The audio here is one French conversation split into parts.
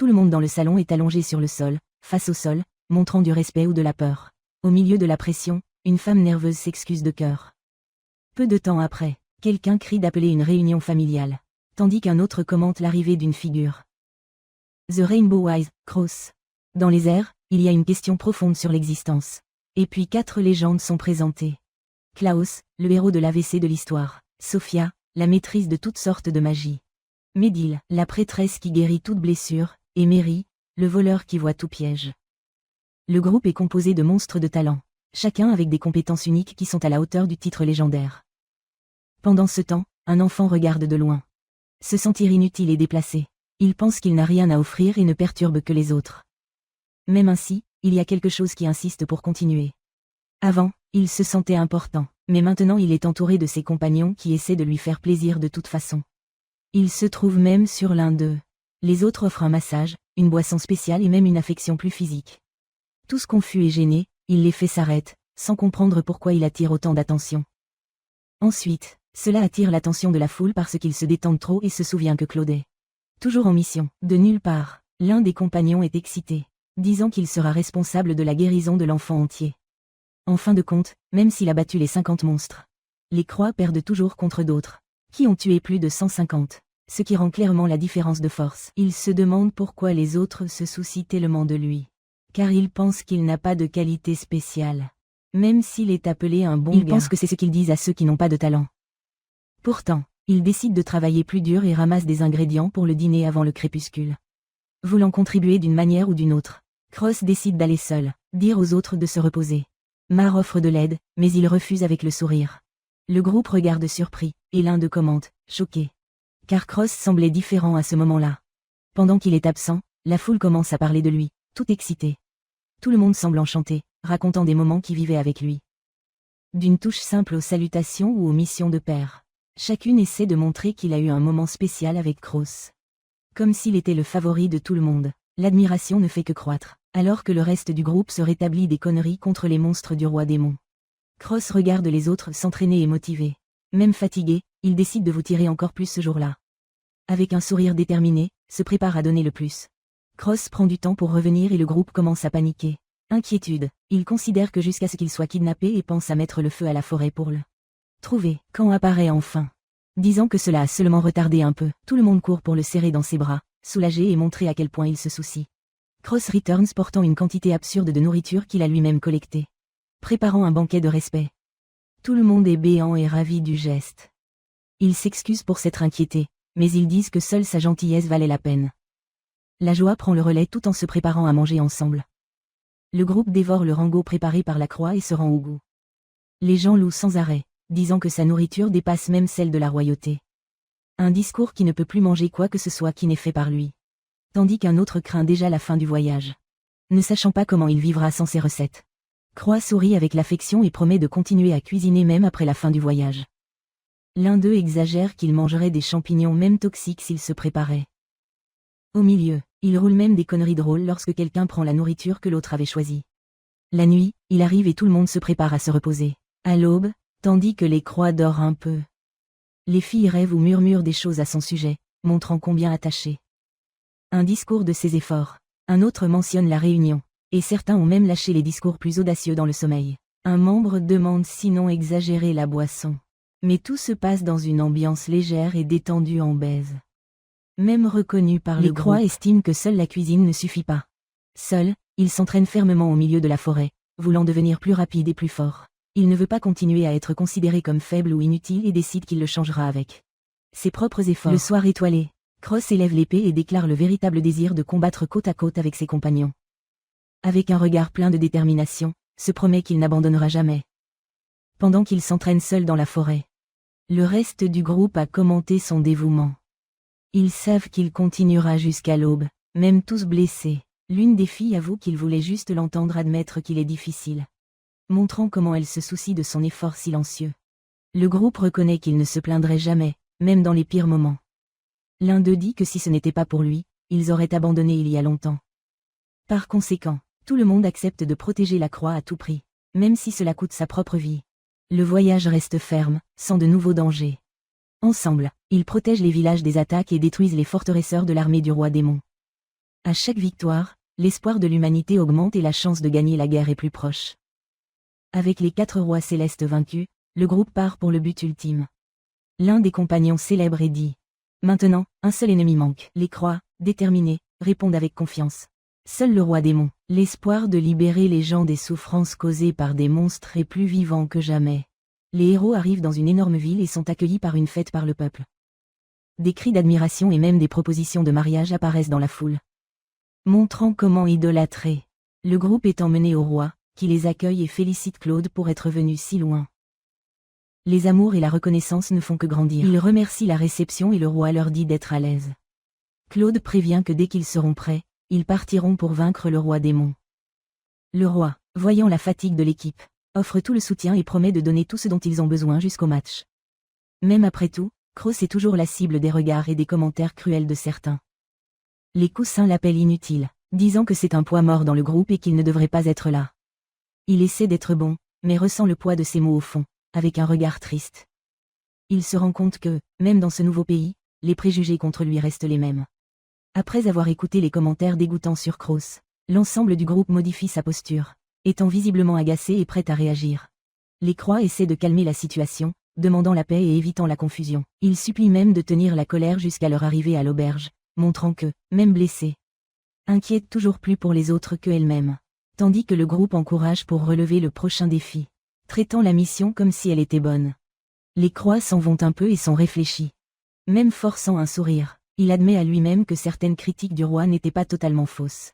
Tout le monde dans le salon est allongé sur le sol, face au sol, montrant du respect ou de la peur. Au milieu de la pression, une femme nerveuse s'excuse de cœur. Peu de temps après, quelqu'un crie d'appeler une réunion familiale, tandis qu'un autre commente l'arrivée d'une figure. The Rainbow Eyes, Cross. Dans les airs, il y a une question profonde sur l'existence. Et puis 4 légendes sont présentées. Klaus, le héros de l'AVC de l'histoire. Sophia, la maîtrise de toutes sortes de magie. Médil, la prêtresse qui guérit toute blessure, et Mary, le voleur qui voit tout piège. Le groupe est composé de monstres de talent, chacun avec des compétences uniques qui sont à la hauteur du titre légendaire. Pendant ce temps, un enfant regarde de loin. Se sentir inutile et déplacé. Il pense qu'il n'a rien à offrir et ne perturbe que les autres. Même ainsi, il y a quelque chose qui insiste pour continuer. Avant, il se sentait important, mais maintenant il est entouré de ses compagnons qui essaient de lui faire plaisir de toute façon. Il se trouve même sur l'un d'eux. Les autres offrent un massage, une boisson spéciale et même une affection plus physique. Tous confus et gênés, il les fait s'arrêter, sans comprendre pourquoi il attire autant d'attention. Ensuite, cela attire l'attention de la foule parce qu'il se détend trop et se souvient que Claude est toujours en mission, de nulle part. L'un des compagnons est excité, disant qu'il sera responsable de la guérison de l'enfant entier. En fin de compte, même s'il a battu les 50 monstres, les croix perdent toujours contre d'autres, qui ont tué plus de 150, ce qui rend clairement la différence de force. Il se demande pourquoi les autres se soucient tellement de lui. Car il pense qu'il n'a pas de qualité spéciale. Même s'il est appelé un bon gars. Il pense que c'est ce qu'ils disent à ceux qui n'ont pas de talent. Pourtant, il décide de travailler plus dur et ramasse des ingrédients pour le dîner avant le crépuscule. Voulant contribuer d'une manière ou d'une autre, Cross décide d'aller seul, dire aux autres de se reposer. Mar offre de l'aide, mais il refuse avec le sourire. Le groupe regarde surpris, et l'un d'eux commente, choqué. Car Cross semblait différent à ce moment-là. Pendant qu'il est absent, la foule commence à parler de lui, tout excité. Tout le monde semble enchanté, racontant des moments qu'il vivait avec lui. D'une touche simple aux salutations ou aux missions de père, chacune essaie de montrer qu'il a eu un moment spécial avec Cross. Comme s'il était le favori de tout le monde, l'admiration ne fait que croître, alors que le reste du groupe se rétablit des conneries contre les monstres du roi démon. Cross regarde les autres s'entraîner et motiver. Même fatigué, il décide de vous tirer encore plus ce jour-là. Avec un sourire déterminé, se prépare à donner le plus. Cross prend du temps pour revenir et le groupe commence à paniquer. Inquiétude, il considère que jusqu'à ce qu'il soit kidnappé et pense à mettre le feu à la forêt pour le trouver. Quand apparaît enfin. Disant que cela a seulement retardé un peu, tout le monde court pour le serrer dans ses bras, soulagé et montrer à quel point il se soucie. Cross returns portant une quantité absurde de nourriture qu'il a lui-même collectée. Préparant un banquet de respect. Tout le monde est béant et ravi du geste. Il s'excuse pour s'être inquiété, mais ils disent que seule sa gentillesse valait la peine. La joie prend le relais tout en se préparant à manger ensemble. Le groupe dévore le rango préparé par la croix et se rend au goût. Les gens louent sans arrêt, disant que sa nourriture dépasse même celle de la royauté. Un discours qui ne peut plus manger quoi que ce soit qui n'est fait par lui. Tandis qu'un autre craint déjà la fin du voyage. Ne sachant pas comment il vivra sans ses recettes. Croix sourit avec l'affection et promet de continuer à cuisiner même après la fin du voyage. L'un d'eux exagère qu'il mangerait des champignons même toxiques s'il se préparait. Au milieu, il roule même des conneries drôles lorsque quelqu'un prend la nourriture que l'autre avait choisie. La nuit, il arrive et tout le monde se prépare à se reposer. À l'aube, tandis que les croix dorment un peu. Les filles rêvent ou murmurent des choses à son sujet, montrant combien attachées. Un discours de ses efforts. Un autre mentionne la réunion. Et certains ont même lâché les discours plus audacieux dans le sommeil. Un membre demande sinon exagérer la boisson. Mais tout se passe dans une ambiance légère et détendue en baise. Même reconnu par les croix estiment que seule la cuisine ne suffit pas. Seul, il s'entraîne fermement au milieu de la forêt, voulant devenir plus rapide et plus fort. Il ne veut pas continuer à être considéré comme faible ou inutile et décide qu'il le changera avec ses propres efforts. Le soir étoilé, Cross élève l'épée et déclare le véritable désir de combattre côte à côte avec ses compagnons. Avec un regard plein de détermination, se promet qu'il n'abandonnera jamais. Pendant qu'il s'entraîne seul dans la forêt, le reste du groupe a commenté son dévouement. Ils savent qu'il continuera jusqu'à l'aube, même tous blessés. L'une des filles avoue qu'il voulait juste l'entendre admettre qu'il est difficile, montrant comment elle se soucie de son effort silencieux. Le groupe reconnaît qu'il ne se plaindrait jamais, même dans les pires moments. L'un d'eux dit que si ce n'était pas pour lui, ils auraient abandonné il y a longtemps. Par conséquent, tout le monde accepte de protéger la croix à tout prix, même si cela coûte sa propre vie. Le voyage reste ferme, sans de nouveaux dangers. Ensemble, ils protègent les villages des attaques et détruisent les forteresseurs de l'armée du roi démon. À chaque victoire, l'espoir de l'humanité augmente et la chance de gagner la guerre est plus proche. Avec les 4 rois célestes vaincus, le groupe part pour le but ultime. L'un des compagnons célèbre et dit « Maintenant, un seul ennemi manque. » Les croix, déterminés, répondent avec confiance. Seul le roi démon, l'espoir de libérer les gens des souffrances causées par des monstres est plus vivant que jamais. Les héros arrivent dans une énorme ville et sont accueillis par une fête par le peuple. Des cris d'admiration et même des propositions de mariage apparaissent dans la foule. Montrant comment idolâtrer. Le groupe est emmené au roi, qui les accueille et félicite Claude pour être venu si loin. Les amours et la reconnaissance ne font que grandir. Ils remercient la réception et le roi leur dit d'être à l'aise. Claude prévient que dès qu'ils seront prêts, ils partiront pour vaincre le roi démon. Le roi, voyant la fatigue de l'équipe, offre tout le soutien et promet de donner tout ce dont ils ont besoin jusqu'au match. Même après tout, Cross est toujours la cible des regards et des commentaires cruels de certains. Les coussins l'appellent inutile, disant que c'est un poids mort dans le groupe et qu'il ne devrait pas être là. Il essaie d'être bon, mais ressent le poids de ses mots au fond, avec un regard triste. Il se rend compte que, même dans ce nouveau pays, les préjugés contre lui restent les mêmes. Après avoir écouté les commentaires dégoûtants sur Cross, l'ensemble du groupe modifie sa posture, étant visiblement agacé et prêt à réagir. Les croix essaient de calmer la situation, demandant la paix et évitant la confusion. Ils supplient même de tenir la colère jusqu'à leur arrivée à l'auberge, montrant que, même blessés, inquiète toujours plus pour les autres qu'elle-même. Tandis que le groupe encourage pour relever le prochain défi, traitant la mission comme si elle était bonne. Les croix s'en vont un peu et sont réfléchis. Même forçant un sourire, il admet à lui-même que certaines critiques du roi n'étaient pas totalement fausses.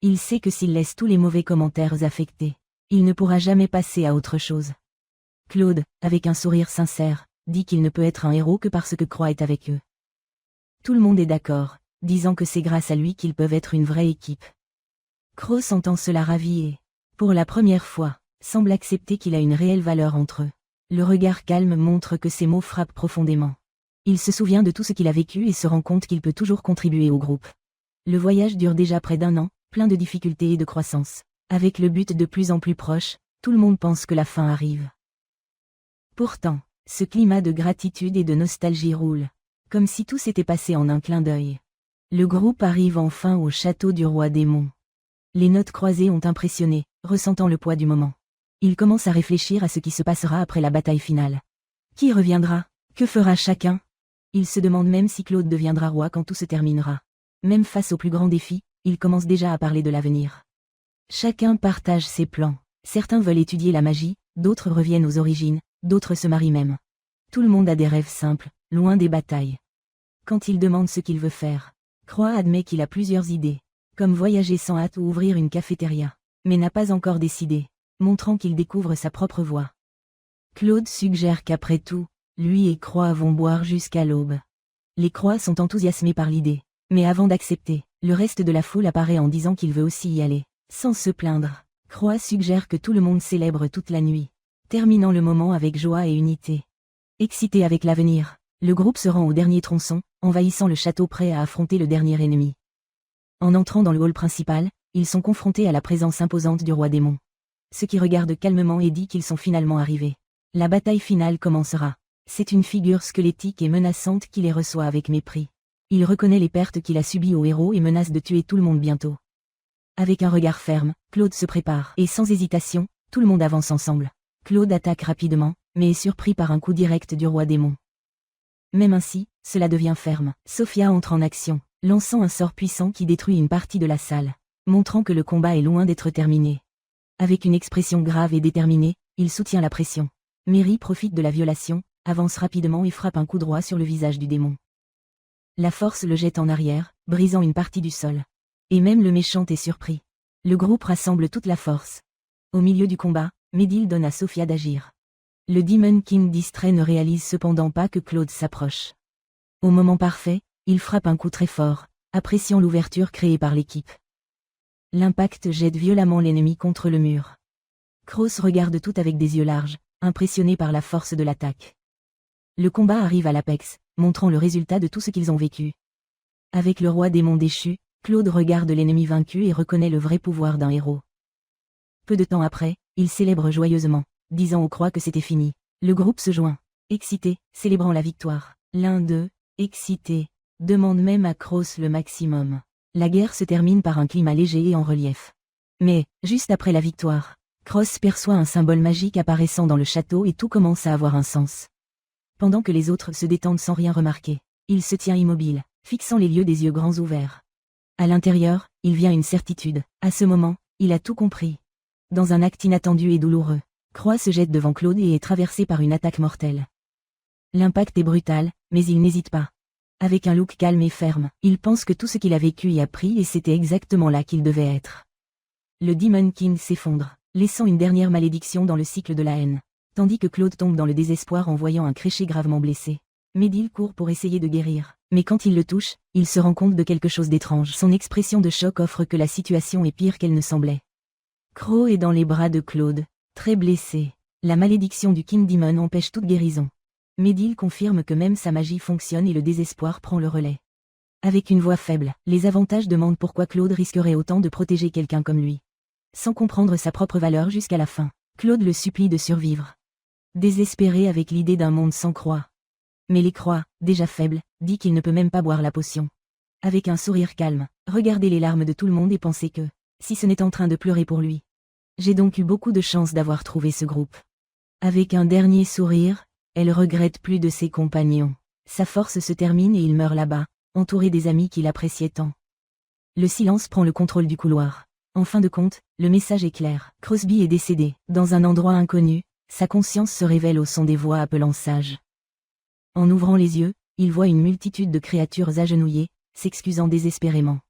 Il sait que s'il laisse tous les mauvais commentaires affecter, il ne pourra jamais passer à autre chose. Claude, avec un sourire sincère, dit qu'il ne peut être un héros que parce que Croix est avec eux. Tout le monde est d'accord, disant que c'est grâce à lui qu'ils peuvent être une vraie équipe. Cross entend cela ravi et, pour la première fois, semble accepter qu'il a une réelle valeur entre eux. Le regard calme montre que ces mots frappent profondément. Il se souvient de tout ce qu'il a vécu et se rend compte qu'il peut toujours contribuer au groupe. Le voyage dure déjà près d'1 an, plein de difficultés et de croissance. Avec le but de plus en plus proche, tout le monde pense que la fin arrive. Pourtant, ce climat de gratitude et de nostalgie roule, comme si tout s'était passé en un clin d'œil. Le groupe arrive enfin au château du roi démon. Les notes croisées ont impressionné, ressentant le poids du moment. Ils commencent à réfléchir à ce qui se passera après la bataille finale. Qui reviendra? Que fera chacun? Ils se demandent même si Claude deviendra roi quand tout se terminera. Même face au plus grand défi, ils commencent déjà à parler de l'avenir. Chacun partage ses plans. Certains veulent étudier la magie, d'autres reviennent aux origines, d'autres se marient même. Tout le monde a des rêves simples, loin des batailles. Quand il demande ce qu'il veut faire, Croix admet qu'il a plusieurs idées, comme voyager sans hâte ou ouvrir une cafétéria, mais n'a pas encore décidé, montrant qu'il découvre sa propre voie. Claude suggère qu'après tout, lui et Croix vont boire jusqu'à l'aube. Les Croix sont enthousiasmés par l'idée, mais avant d'accepter, le reste de la foule apparaît en disant qu'il veut aussi y aller, sans se plaindre. Croix suggère que tout le monde célèbre toute la nuit, terminant le moment avec joie et unité. Excité avec l'avenir, le groupe se rend au dernier tronçon, envahissant le château prêt à affronter le dernier ennemi. En entrant dans le hall principal, ils sont confrontés à la présence imposante du roi démon. Ce qui regarde calmement et dit qu'ils sont finalement arrivés. La bataille finale commencera. C'est une figure squelettique et menaçante qui les reçoit avec mépris. Il reconnaît les pertes qu'il a subies au héros et menace de tuer tout le monde bientôt. Avec un regard ferme, Claude se prépare, et sans hésitation, tout le monde avance ensemble. Claude attaque rapidement, mais est surpris par un coup direct du roi démon. Même ainsi, cela devient ferme. Sophia entre en action, lançant un sort puissant qui détruit une partie de la salle, montrant que le combat est loin d'être terminé. Avec une expression grave et déterminée, il soutient la pression. Mary profite de la violation, avance rapidement et frappe un coup droit sur le visage du démon. La force le jette en arrière, brisant une partie du sol. Et même le méchant est surpris. Le groupe rassemble toute la force. Au milieu du combat, Médil donne à Sophia d'agir. Le Demon King distrait ne réalise cependant pas que Claude s'approche. Au moment parfait, il frappe un coup très fort, appréciant l'ouverture créée par l'équipe. L'impact jette violemment l'ennemi contre le mur. Cross regarde tout avec des yeux larges, impressionné par la force de l'attaque. Le combat arrive à l'apex, montrant le résultat de tout ce qu'ils ont vécu. Avec le roi démon déchu, Claude regarde l'ennemi vaincu et reconnaît le vrai pouvoir d'un héros. Peu de temps après, il célèbre joyeusement, disant aux croix que c'était fini. Le groupe se joint, excité, célébrant la victoire. L'un d'eux, excité, demande même à Cross le maximum. La guerre se termine par un climat léger et en relief. Mais, juste après la victoire, Cross perçoit un symbole magique apparaissant dans le château et tout commence à avoir un sens. Pendant que les autres se détendent sans rien remarquer, il se tient immobile, fixant les lieux des yeux grands ouverts. À l'intérieur, il vient une certitude. À ce moment, il a tout compris. Dans un acte inattendu et douloureux, Croix se jette devant Claude et est traversé par une attaque mortelle. L'impact est brutal, mais il n'hésite pas. Avec un look calme et ferme, il pense que tout ce qu'il a vécu y a pris et c'était exactement là qu'il devait être. Le Demon King s'effondre, laissant une dernière malédiction dans le cycle de la haine, tandis que Claude tombe dans le désespoir en voyant un Créché gravement blessé. Médil court pour essayer de guérir, mais quand il le touche, il se rend compte de quelque chose d'étrange. Son expression de choc offre que la situation est pire qu'elle ne semblait. Crow est dans les bras de Claude, très blessé. La malédiction du King Demon empêche toute guérison. Médil confirme que même sa magie fonctionne et le désespoir prend le relais. Avec une voix faible, les Avantages demandent pourquoi Claude risquerait autant de protéger quelqu'un comme lui. Sans comprendre sa propre valeur jusqu'à la fin, Claude le supplie de survivre. Désespéré avec l'idée d'un monde sans Croix. Mais les Croix, déjà faibles, dit qu'il ne peut même pas boire la potion. Avec un sourire calme, regardez les larmes de tout le monde et pensez que, si ce n'est en train de pleurer pour lui. J'ai donc eu beaucoup de chance d'avoir trouvé ce groupe. Avec un dernier sourire, elle regrette plus de ses compagnons. Sa force se termine et il meurt là-bas, entouré des amis qu'il appréciait tant. Le silence prend le contrôle du couloir. En fin de compte, le message est clair. Crosby est décédé, dans un endroit inconnu, sa conscience se révèle au son des voix appelant sage. En ouvrant les yeux, il voit une multitude de créatures agenouillées, s'excusant désespérément.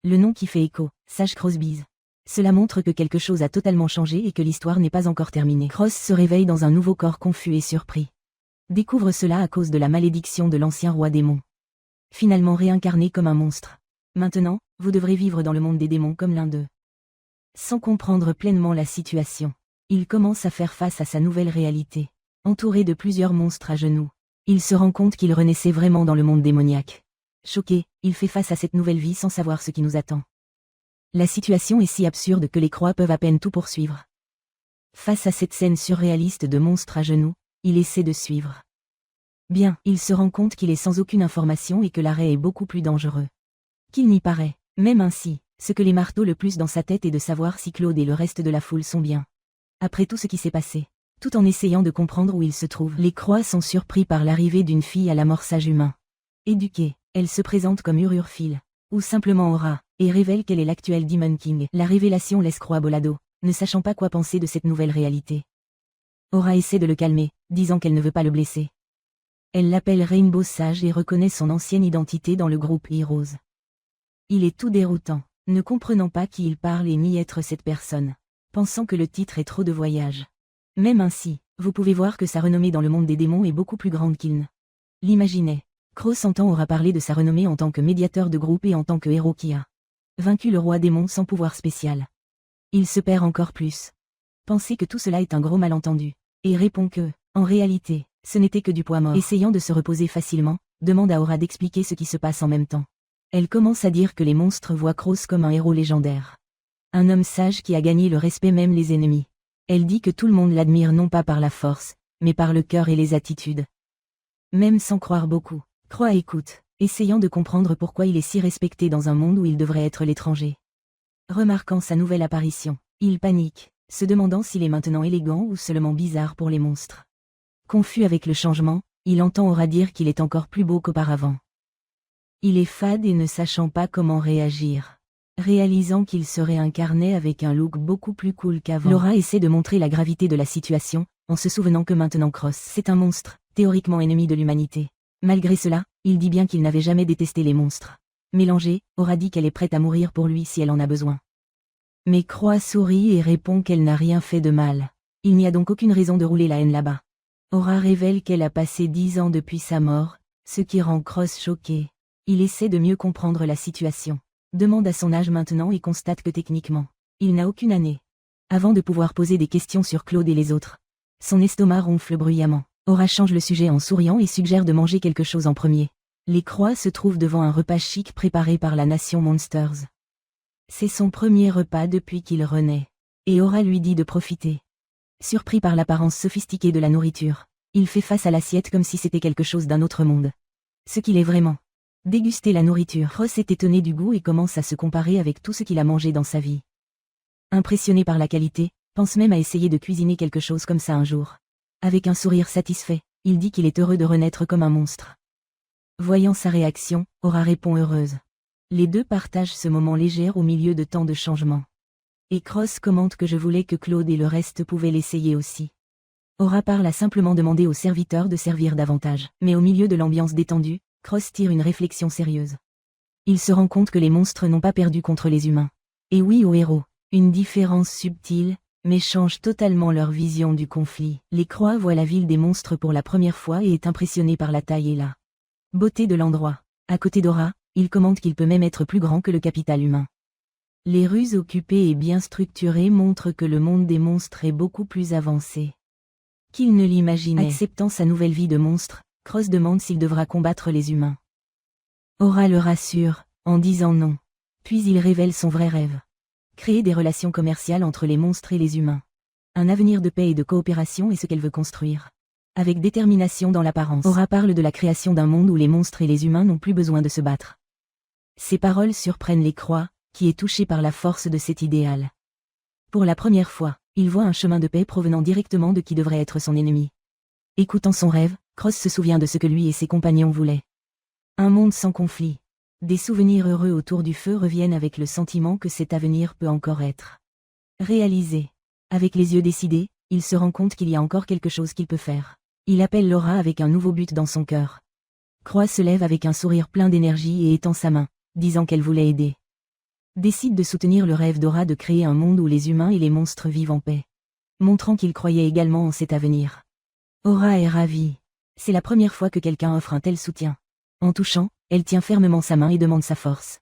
Le nom qui fait écho, Sage Crosby's. Cela montre que quelque chose a totalement changé et que l'histoire n'est pas encore terminée. Cross se réveille dans un nouveau corps confus et surpris. Découvre cela à cause de la malédiction de l'ancien roi démon. Finalement réincarné comme un monstre. Maintenant, vous devrez vivre dans le monde des démons comme l'un d'eux. Sans comprendre pleinement la situation, il commence à faire face à sa nouvelle réalité. Entouré de plusieurs monstres à genoux, il se rend compte qu'il renaissait vraiment dans le monde démoniaque. Choqué, il fait face à cette nouvelle vie sans savoir ce qui nous attend. La situation est si absurde que les Croix peuvent à peine tout poursuivre. Face à cette scène surréaliste de monstres à genoux, il essaie de suivre. Bien, il se rend compte qu'il est sans aucune information et que l'arrêt est beaucoup plus dangereux qu'il n'y paraît. Même ainsi, ce que les marteaux le plus dans sa tête est de savoir si Claude et le reste de la foule sont bien. Après tout ce qui s'est passé, tout en essayant de comprendre où il se trouve, les Croix sont surpris par l'arrivée d'une fille à l'amorçage humain. Éduquée, elle se présente comme Ururfil, ou simplement Aura, et révèle qu'elle est l'actuelle Demon King. La révélation laisse Croix bolado, ne sachant pas quoi penser de cette nouvelle réalité. Aura essaie de le calmer, disant qu'elle ne veut pas le blesser. Elle l'appelle Rainbow Sage et reconnaît son ancienne identité dans le groupe Heroes. Il est tout déroutant, ne comprenant pas qui il parle et ni être cette personne, pensant que le titre est trop de voyage. Même ainsi, vous pouvez voir que sa renommée dans le monde des démons est beaucoup plus grande qu'il ne l'imaginait. Cross entend Aura parler de sa renommée en tant que médiateur de groupe et en tant que héros qui a vaincu le roi démon sans pouvoir spécial. Il se perd encore plus. Pensez que tout cela est un gros malentendu, et répond que, en réalité, ce n'était que du poids mort. Essayant de se reposer facilement, demande à Aura d'expliquer ce qui se passe en même temps. Elle commence à dire que les monstres voient Cross comme un héros légendaire. Un homme sage qui a gagné le respect même les ennemis. Elle dit que tout le monde l'admire non pas par la force, mais par le cœur et les attitudes. Même sans croire beaucoup, Croix écoute, essayant de comprendre pourquoi il est si respecté dans un monde où il devrait être l'étranger. Remarquant sa nouvelle apparition, il panique, se demandant s'il est maintenant élégant ou seulement bizarre pour les monstres. Confus avec le changement, il entend Aura dire qu'il est encore plus beau qu'auparavant. Il est fade et ne sachant pas comment réagir. Réalisant qu'il serait incarné avec un look beaucoup plus cool qu'avant. Laura essaie de montrer la gravité de la situation, en se souvenant que maintenant Cross, c'est un monstre, théoriquement ennemi de l'humanité. Malgré cela, il dit bien qu'il n'avait jamais détesté les monstres. Mélangée, Aura dit qu'elle est prête à mourir pour lui si elle en a besoin. Mais Croix sourit et répond qu'elle n'a rien fait de mal. Il n'y a donc aucune raison de rouler la haine là-bas. Aura révèle qu'elle a passé 10 ans depuis sa mort, ce qui rend Cross choqué. Il essaie de mieux comprendre la situation. Demande à son âge maintenant et constate que techniquement, il n'a aucune année. Avant de pouvoir poser des questions sur Claude et les autres, son estomac ronfle bruyamment. Aura change le sujet en souriant et suggère de manger quelque chose en premier. Les Croix se trouvent devant un repas chic préparé par la nation Monsters. C'est son premier repas depuis qu'il renaît. Et Aura lui dit de profiter. Surpris par l'apparence sophistiquée de la nourriture, il fait face à l'assiette comme si c'était quelque chose d'un autre monde. Ce qu'il est vraiment. Déguster la nourriture. Cross est étonné du goût et commence à se comparer avec tout ce qu'il a mangé dans sa vie. Impressionné par la qualité, pense même à essayer de cuisiner quelque chose comme ça un jour. Avec un sourire satisfait, il dit qu'il est heureux de renaître comme un monstre. Voyant sa réaction, Aura répond heureuse. Les deux partagent ce moment léger au milieu de tant de changements. Et Cross commente que je voulais que Claude et le reste pouvaient l'essayer aussi. Aura parle à simplement demander aux serviteurs de servir davantage. Mais au milieu de l'ambiance détendue, Cross tire une réflexion sérieuse. Il se rend compte que les monstres n'ont pas perdu contre les humains. Et oui aux héros, une différence subtile, mais change totalement leur vision du conflit. Les Croix voient la ville des monstres pour la première fois et est impressionné par la taille et la beauté de l'endroit. À côté d'Aura, il commente qu'il peut même être plus grand que le capital humain. Les ruses occupées et bien structurées montrent que le monde des monstres est beaucoup plus avancé qu'il ne l'imaginait. Acceptant sa nouvelle vie de monstre, Cross demande s'il devra combattre les humains. Aura le rassure, en disant non. Puis il révèle son vrai rêve. Créer des relations commerciales entre les monstres et les humains. Un avenir de paix et de coopération est ce qu'elle veut construire. Avec détermination dans l'apparence. Aura parle de la création d'un monde où les monstres et les humains n'ont plus besoin de se battre. Ces paroles surprennent les Croix, qui est touché par la force de cet idéal. Pour la première fois, il voit un chemin de paix provenant directement de qui devrait être son ennemi. Écoutant son rêve, Cross se souvient de ce que lui et ses compagnons voulaient. Un monde sans conflit. Des souvenirs heureux autour du feu reviennent avec le sentiment que cet avenir peut encore être réalisé. Avec les yeux décidés, il se rend compte qu'il y a encore quelque chose qu'il peut faire. Il appelle Laura avec un nouveau but dans son cœur. Croix se lève avec un sourire plein d'énergie et étend sa main, disant qu'elle voulait aider. Décide de soutenir le rêve d'Aura de créer un monde où les humains et les monstres vivent en paix. Montrant qu'il croyait également en cet avenir. Aura est ravie. C'est la première fois que quelqu'un offre un tel soutien. En touchant, elle tient fermement sa main et demande sa force.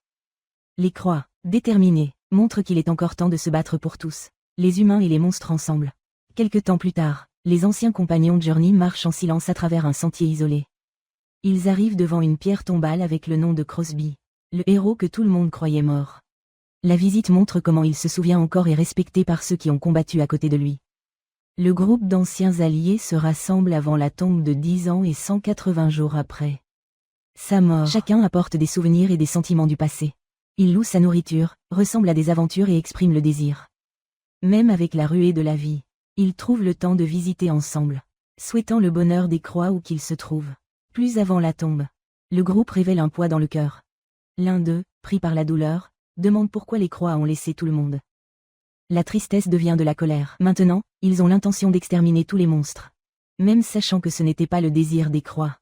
Les Croix, déterminés, montrent qu'il est encore temps de se battre pour tous, les humains et les monstres ensemble. Quelque temps plus tard, les anciens compagnons de Journey marchent en silence à travers un sentier isolé. Ils arrivent devant une pierre tombale avec le nom de Crosby, le héros que tout le monde croyait mort. La visite montre comment il se souvient encore et respecté par ceux qui ont combattu à côté de lui. Le groupe d'anciens alliés se rassemble avant la tombe de 10 ans et 180 jours après sa mort. Chacun apporte des souvenirs et des sentiments du passé. Il loue sa nourriture, ressemble à des aventures et exprime le désir. Même avec la ruée de la vie, ils trouvent le temps de visiter ensemble, souhaitant le bonheur des Croix où qu'ils se trouvent. Plus avant la tombe, le groupe révèle un poids dans le cœur. L'un d'eux, pris par la douleur, demande pourquoi les Croix ont laissé tout le monde. La tristesse devient de la colère. Maintenant, ils ont l'intention d'exterminer tous les monstres. Même sachant que ce n'était pas le désir des Croix.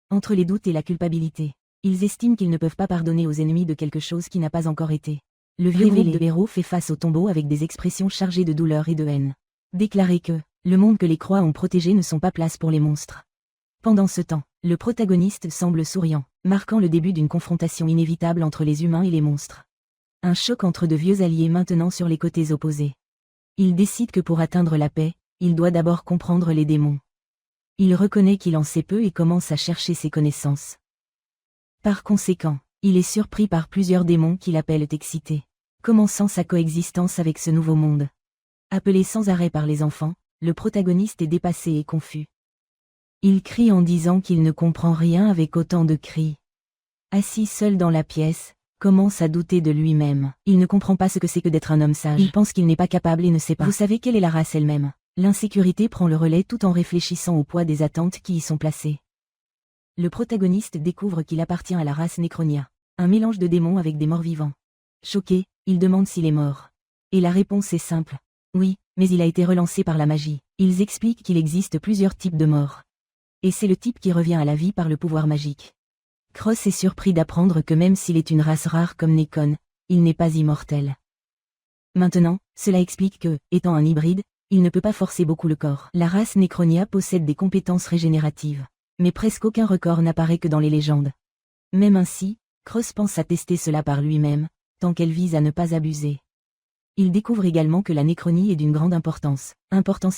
Entre les doutes et la culpabilité, ils estiment qu'ils ne peuvent pas pardonner aux ennemis de quelque chose qui n'a pas encore été. Le vieux groupe de héros fait face au tombeau avec des expressions chargées de douleur et de haine. Déclarer que, le monde que les Croix ont protégé ne sont pas place pour les monstres. Pendant ce temps, le protagoniste semble souriant, marquant le début d'une confrontation inévitable entre les humains et les monstres. Un choc entre de vieux alliés maintenant sur les côtés opposés. Il décide que pour atteindre la paix, il doit d'abord comprendre les démons. Il reconnaît qu'il en sait peu et commence à chercher ses connaissances. Par conséquent, il est surpris par plusieurs démons qu'il appelle excités, commençant sa coexistence avec ce nouveau monde. Appelé sans arrêt par les enfants, le protagoniste est dépassé et confus. Il crie en disant qu'il ne comprend rien avec autant de cris. Assis seul dans la pièce, commence à douter de lui-même. Il ne comprend pas ce que c'est que d'être un homme sage. Il pense qu'il n'est pas capable et ne sait pas. Vous savez quelle est la race elle-même. L'insécurité prend le relais tout en réfléchissant au poids des attentes qui y sont placées. Le protagoniste découvre qu'il appartient à la race Necronia, un mélange de démons avec des morts vivants. Choqué, il demande s'il est mort. Et la réponse est simple. Oui, mais il a été relancé par la magie. Ils expliquent qu'il existe plusieurs types de morts. Et c'est le type qui revient à la vie par le pouvoir magique. Cross est surpris d'apprendre que même s'il est une race rare comme Necon, il n'est pas immortel. Maintenant, cela explique que, étant un hybride, il ne peut pas forcer beaucoup le corps. La race Necronia possède des compétences régénératives. Mais presque aucun record n'apparaît que dans les légendes. Même ainsi, Cross pense à tester cela par lui-même, tant qu'elle vise à ne pas abuser. Il découvre également que la Nécronie est d'une grande importance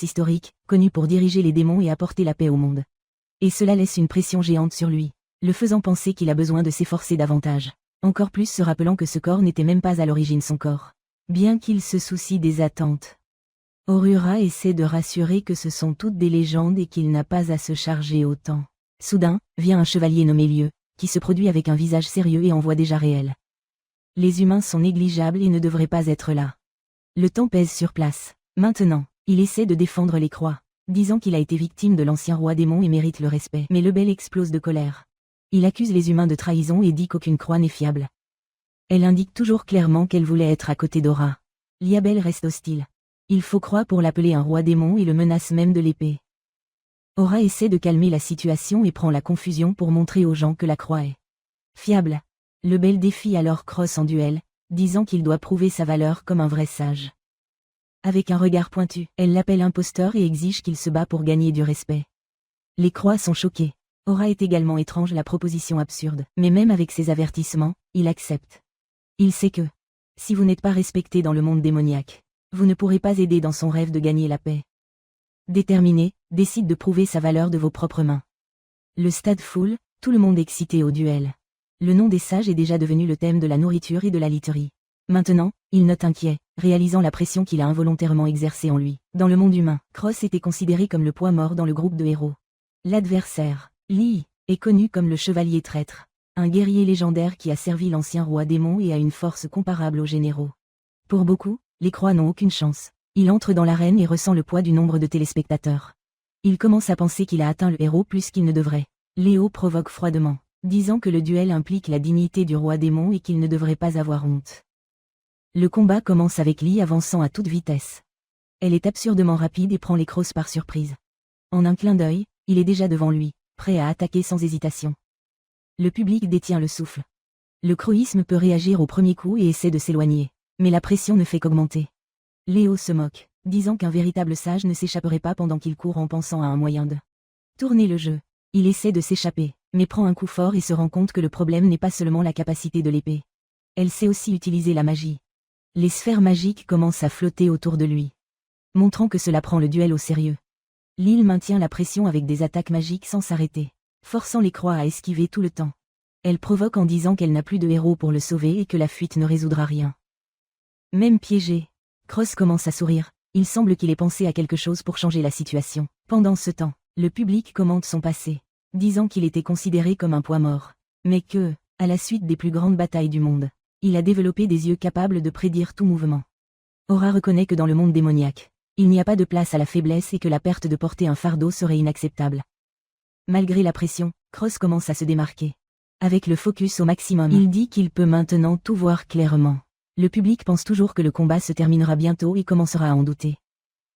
historique, connue pour diriger les démons et apporter la paix au monde. Et cela laisse une pression géante sur lui, le faisant penser qu'il a besoin de s'efforcer davantage. Encore plus se rappelant que ce corps n'était même pas à l'origine son corps. Bien qu'il se soucie des attentes. Aurora essaie de rassurer que ce sont toutes des légendes et qu'il n'a pas à se charger autant. Soudain, vient un chevalier nommé Lieu, qui se produit avec un visage sérieux et en voix déjà réelle. Les humains sont négligeables et ne devraient pas être là. Le temps pèse sur place. Maintenant, il essaie de défendre les croix, disant qu'il a été victime de l'ancien roi démon et mérite le respect. Mais Lebel explose de colère. Il accuse les humains de trahison et dit qu'aucune croix n'est fiable. Elle indique toujours clairement qu'elle voulait être à côté d'Aura. Liabel reste hostile. Il faut croire pour l'appeler un roi démon et le menace même de l'épée. Aura essaie de calmer la situation et prend la confusion pour montrer aux gens que la croix est fiable. Lebel défie alors Cross en duel, disant qu'il doit prouver sa valeur comme un vrai sage. Avec un regard pointu, elle l'appelle imposteur et exige qu'il se bat pour gagner du respect. Les croix sont choqués. Aura est également étrange la proposition absurde, mais même avec ses avertissements, il accepte. Il sait que, si vous n'êtes pas respecté dans le monde démoniaque, vous ne pourrez pas aider dans son rêve de gagner la paix. Déterminé, décide de prouver sa valeur de vos propres mains. Le stade foule, tout le monde excité au duel. Le nom des sages est déjà devenu le thème de la nourriture et de la literie. Maintenant, il note inquiet, réalisant la pression qu'il a involontairement exercée en lui. Dans le monde humain, Cross était considéré comme le poids mort dans le groupe de héros. L'adversaire, Lee, est connu comme le chevalier traître, un guerrier légendaire qui a servi l'ancien roi démon et a une force comparable aux généraux. Pour beaucoup, les croix n'ont aucune chance. Il entre dans l'arène et ressent le poids du nombre de téléspectateurs. Il commence à penser qu'il a atteint le héros plus qu'il ne devrait. Léo provoque froidement, disant que le duel implique la dignité du roi démon et qu'il ne devrait pas avoir honte. Le combat commence avec Lee avançant à toute vitesse. Elle est absurdement rapide et prend les crosses par surprise. En un clin d'œil, il est déjà devant lui, prêt à attaquer sans hésitation. Le public détient le souffle. Le croïsme peut réagir au premier coup et essaie de s'éloigner, mais la pression ne fait qu'augmenter. Léo se moque, disant qu'un véritable sage ne s'échapperait pas pendant qu'il court en pensant à un moyen de tourner le jeu. Il essaie de s'échapper, mais prend un coup fort et se rend compte que le problème n'est pas seulement la capacité de l'épée. Elle sait aussi utiliser la magie. Les sphères magiques commencent à flotter autour de lui, montrant que cela prend le duel au sérieux. L'île maintient la pression avec des attaques magiques sans s'arrêter, forçant les croix à esquiver tout le temps. Elle provoque en disant qu'elle n'a plus de héros pour le sauver et que la fuite ne résoudra rien. Même piégé, Cross commence à sourire, il semble qu'il ait pensé à quelque chose pour changer la situation. Pendant ce temps, le public commente son passé, disant qu'il était considéré comme un poids mort, mais que, à la suite des plus grandes batailles du monde, il a développé des yeux capables de prédire tout mouvement. Aura reconnaît que dans le monde démoniaque, il n'y a pas de place à la faiblesse et que la perte de porter un fardeau serait inacceptable. Malgré la pression, Cross commence à se démarquer. Avec le focus au maximum, il dit qu'il peut maintenant tout voir clairement. Le public pense toujours que le combat se terminera bientôt et commencera à en douter.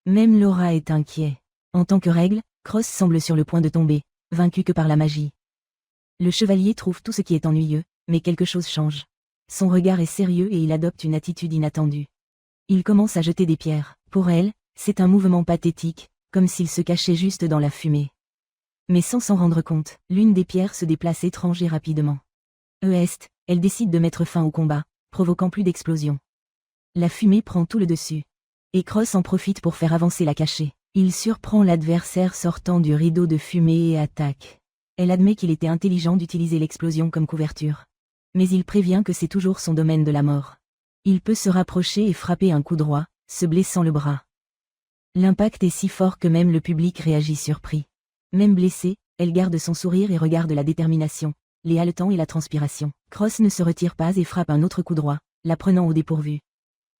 Même Laura est inquiet. En tant que règle, Cross semble sur le point de tomber, vaincu que par la magie. Le chevalier trouve tout ce qui est ennuyeux, mais quelque chose change. Son regard est sérieux et il adopte une attitude inattendue. Il commence à jeter des pierres. Pour elle, c'est un mouvement pathétique, comme s'il se cachait juste dans la fumée. Mais sans s'en rendre compte, l'une des pierres se déplace étrange et rapidement. Elle décide de mettre fin au combat, provoquant plus d'explosions. La fumée prend tout le dessus. Et Cross en profite pour faire avancer la cachée. Il surprend l'adversaire sortant du rideau de fumée et attaque. Elle admet qu'il était intelligent d'utiliser l'explosion comme couverture. Mais il prévient que c'est toujours son domaine de la mort. Il peut se rapprocher et frapper un coup droit, se blessant le bras. L'impact est si fort que même le public réagit surpris. Même blessée, elle garde son sourire et regarde la détermination, les haletants et la transpiration. Cross ne se retire pas et frappe un autre coup droit, la prenant au dépourvu.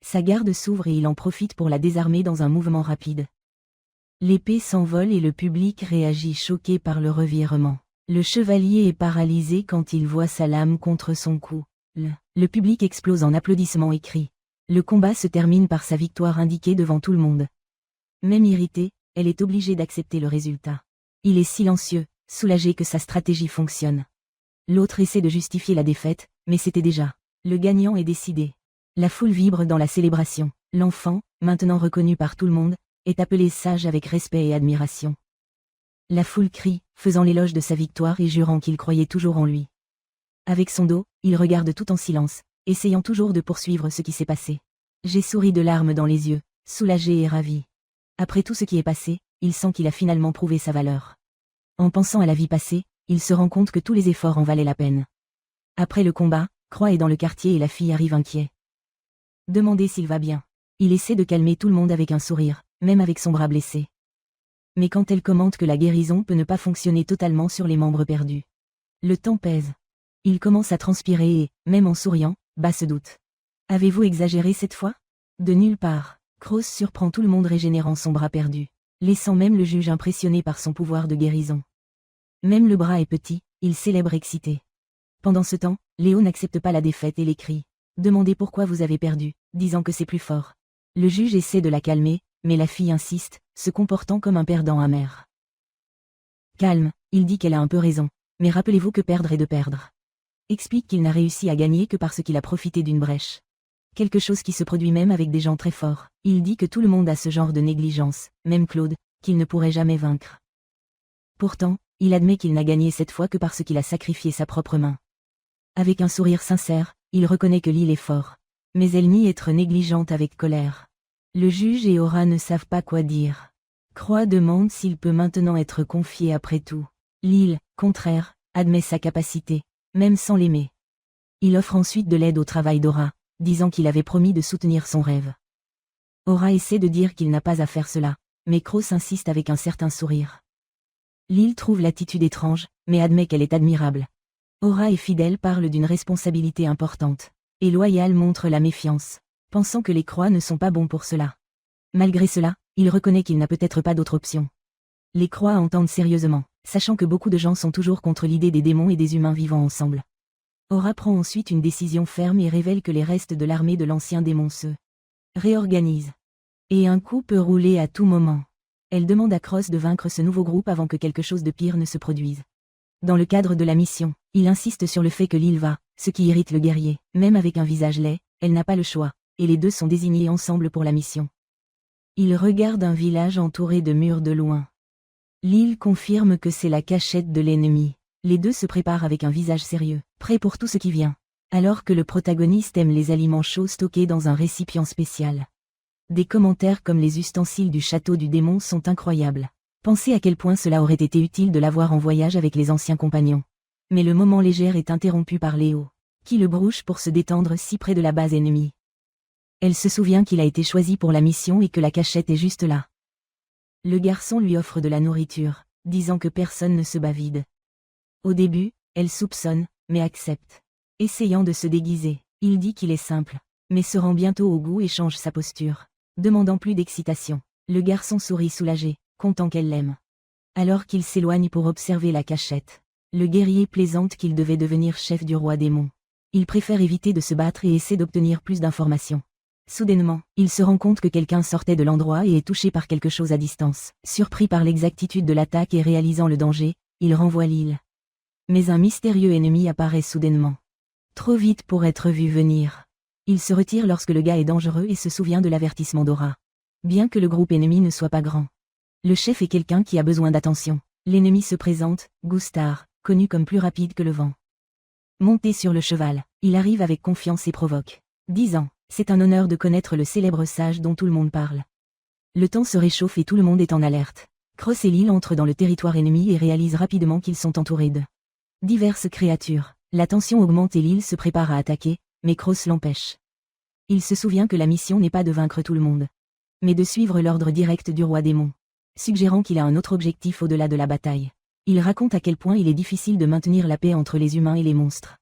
Sa garde s'ouvre et il en profite pour la désarmer dans un mouvement rapide. L'épée s'envole et le public réagit choqué par le revirement. Le chevalier est paralysé quand il voit sa lame contre son cou. Le public explose en applaudissements et cris. Le combat se termine par sa victoire indiquée devant tout le monde. Même irritée, elle est obligée d'accepter le résultat. Il est silencieux, soulagé que sa stratégie fonctionne. L'autre essaie de justifier la défaite, mais c'était déjà. Le gagnant est décidé. La foule vibre dans la célébration. L'enfant, maintenant reconnu par tout le monde, est appelé sage avec respect et admiration. La foule crie, faisant l'éloge de sa victoire et jurant qu'il croyait toujours en lui. Avec son dos, il regarde tout en silence, essayant toujours de poursuivre ce qui s'est passé. J'ai souri de larmes dans les yeux, soulagé et ravi. Après tout ce qui est passé, il sent qu'il a finalement prouvé sa valeur. En pensant à la vie passée, il se rend compte que tous les efforts en valaient la peine. Après le combat, Croix est dans le quartier et la fille arrive inquiet. Demandez s'il va bien. Il essaie de calmer tout le monde avec un sourire, même avec son bras blessé. Mais quand elle commente que la guérison peut ne pas fonctionner totalement sur les membres perdus. Le temps pèse. Il commence à transpirer et, même en souriant, bat ce doute. Avez-vous exagéré cette fois? De nulle part, Kroos surprend tout le monde régénérant son bras perdu, laissant même le juge impressionné par son pouvoir de guérison. Même le bras est petit, il célèbre excité. Pendant ce temps, Léo n'accepte pas la défaite et les crie. Demandez pourquoi vous avez perdu, disant que c'est plus fort. Le juge essaie de la calmer, mais la fille insiste, se comportant comme un perdant amer. Calme, il dit qu'elle a un peu raison, mais rappelez-vous que perdre est de perdre. Explique qu'il n'a réussi à gagner que parce qu'il a profité d'une brèche. Quelque chose qui se produit même avec des gens très forts. Il dit que tout le monde a ce genre de négligence, même Claude, qu'il ne pourrait jamais vaincre. Pourtant, il admet qu'il n'a gagné cette fois que parce qu'il a sacrifié sa propre main. Avec un sourire sincère, il reconnaît que Lille est fort. Mais elle nie être négligente avec colère. Le juge et Aura ne savent pas quoi dire. Croix demande s'il peut maintenant être confié après tout. Lille, contraire, admet sa capacité, même sans l'aimer. Il offre ensuite de l'aide au travail d'Aura, disant qu'il avait promis de soutenir son rêve. Aura essaie de dire qu'il n'a pas à faire cela, mais Kroos insiste avec un certain sourire. Lille trouve l'attitude étrange, mais admet qu'elle est admirable. Aura et Fidèle parlent d'une responsabilité importante, et Loyal montre la méfiance, pensant que les Croix ne sont pas bons pour cela. Malgré cela, il reconnaît qu'il n'a peut-être pas d'autre option. Les Croix entendent sérieusement, sachant que beaucoup de gens sont toujours contre l'idée des démons et des humains vivant ensemble. Aura prend ensuite une décision ferme et révèle que les restes de l'armée de l'ancien démon se réorganisent. Et un coup peut rouler à tout moment. Elle demande à Kroos de vaincre ce nouveau groupe avant que quelque chose de pire ne se produise. Dans le cadre de la mission, il insiste sur le fait que Lille va, ce qui irrite le guerrier. Même avec un visage laid, elle n'a pas le choix, et les deux sont désignés ensemble pour la mission. Il regarde un village entouré de murs de loin. Lille confirme que c'est la cachette de l'ennemi. Les deux se préparent avec un visage sérieux, prêts pour tout ce qui vient. Alors que le protagoniste aime les aliments chauds stockés dans un récipient spécial. Des commentaires comme les ustensiles du château du démon sont incroyables. Pensez à quel point cela aurait été utile de l'avoir en voyage avec les anciens compagnons. Mais le moment léger est interrompu par Léo, qui le brouche pour se détendre si près de la base ennemie. Elle se souvient qu'il a été choisi pour la mission et que la cachette est juste là. Le garçon lui offre de la nourriture, disant que personne ne se bat vide. Au début, elle soupçonne, mais accepte. Essayant de se déguiser, il dit qu'il est simple, mais se rend bientôt au goût et change sa posture, demandant plus d'excitation. Le garçon sourit soulagé, content qu'elle l'aime. Alors qu'il s'éloigne pour observer la cachette, le guerrier plaisante qu'il devait devenir chef du roi démon. Il préfère éviter de se battre et essaie d'obtenir plus d'informations. Soudainement, il se rend compte que quelqu'un sortait de l'endroit et est touché par quelque chose à distance. Surpris par l'exactitude de l'attaque et réalisant le danger, il renvoie Lille. Mais un mystérieux ennemi apparaît soudainement. Trop vite pour être vu venir. Il se retire lorsque le gars est dangereux et se souvient de l'avertissement d'Aura. Bien que le groupe ennemi ne soit pas grand. Le chef est quelqu'un qui a besoin d'attention. L'ennemi se présente, Gustar, connu comme plus rapide que le vent. Monté sur le cheval, il arrive avec confiance et provoque. 10 ans, c'est un honneur de connaître le célèbre sage dont tout le monde parle. Le temps se réchauffe et tout le monde est en alerte. Kroos et Lille entrent dans le territoire ennemi et réalisent rapidement qu'ils sont entourés de diverses créatures. La tension augmente et Lille se prépare à attaquer, mais Kroos l'empêche. Il se souvient que la mission n'est pas de vaincre tout le monde, mais de suivre l'ordre direct du roi démon, suggérant qu'il a un autre objectif au-delà de la bataille. Il raconte à quel point il est difficile de maintenir la paix entre les humains et les monstres.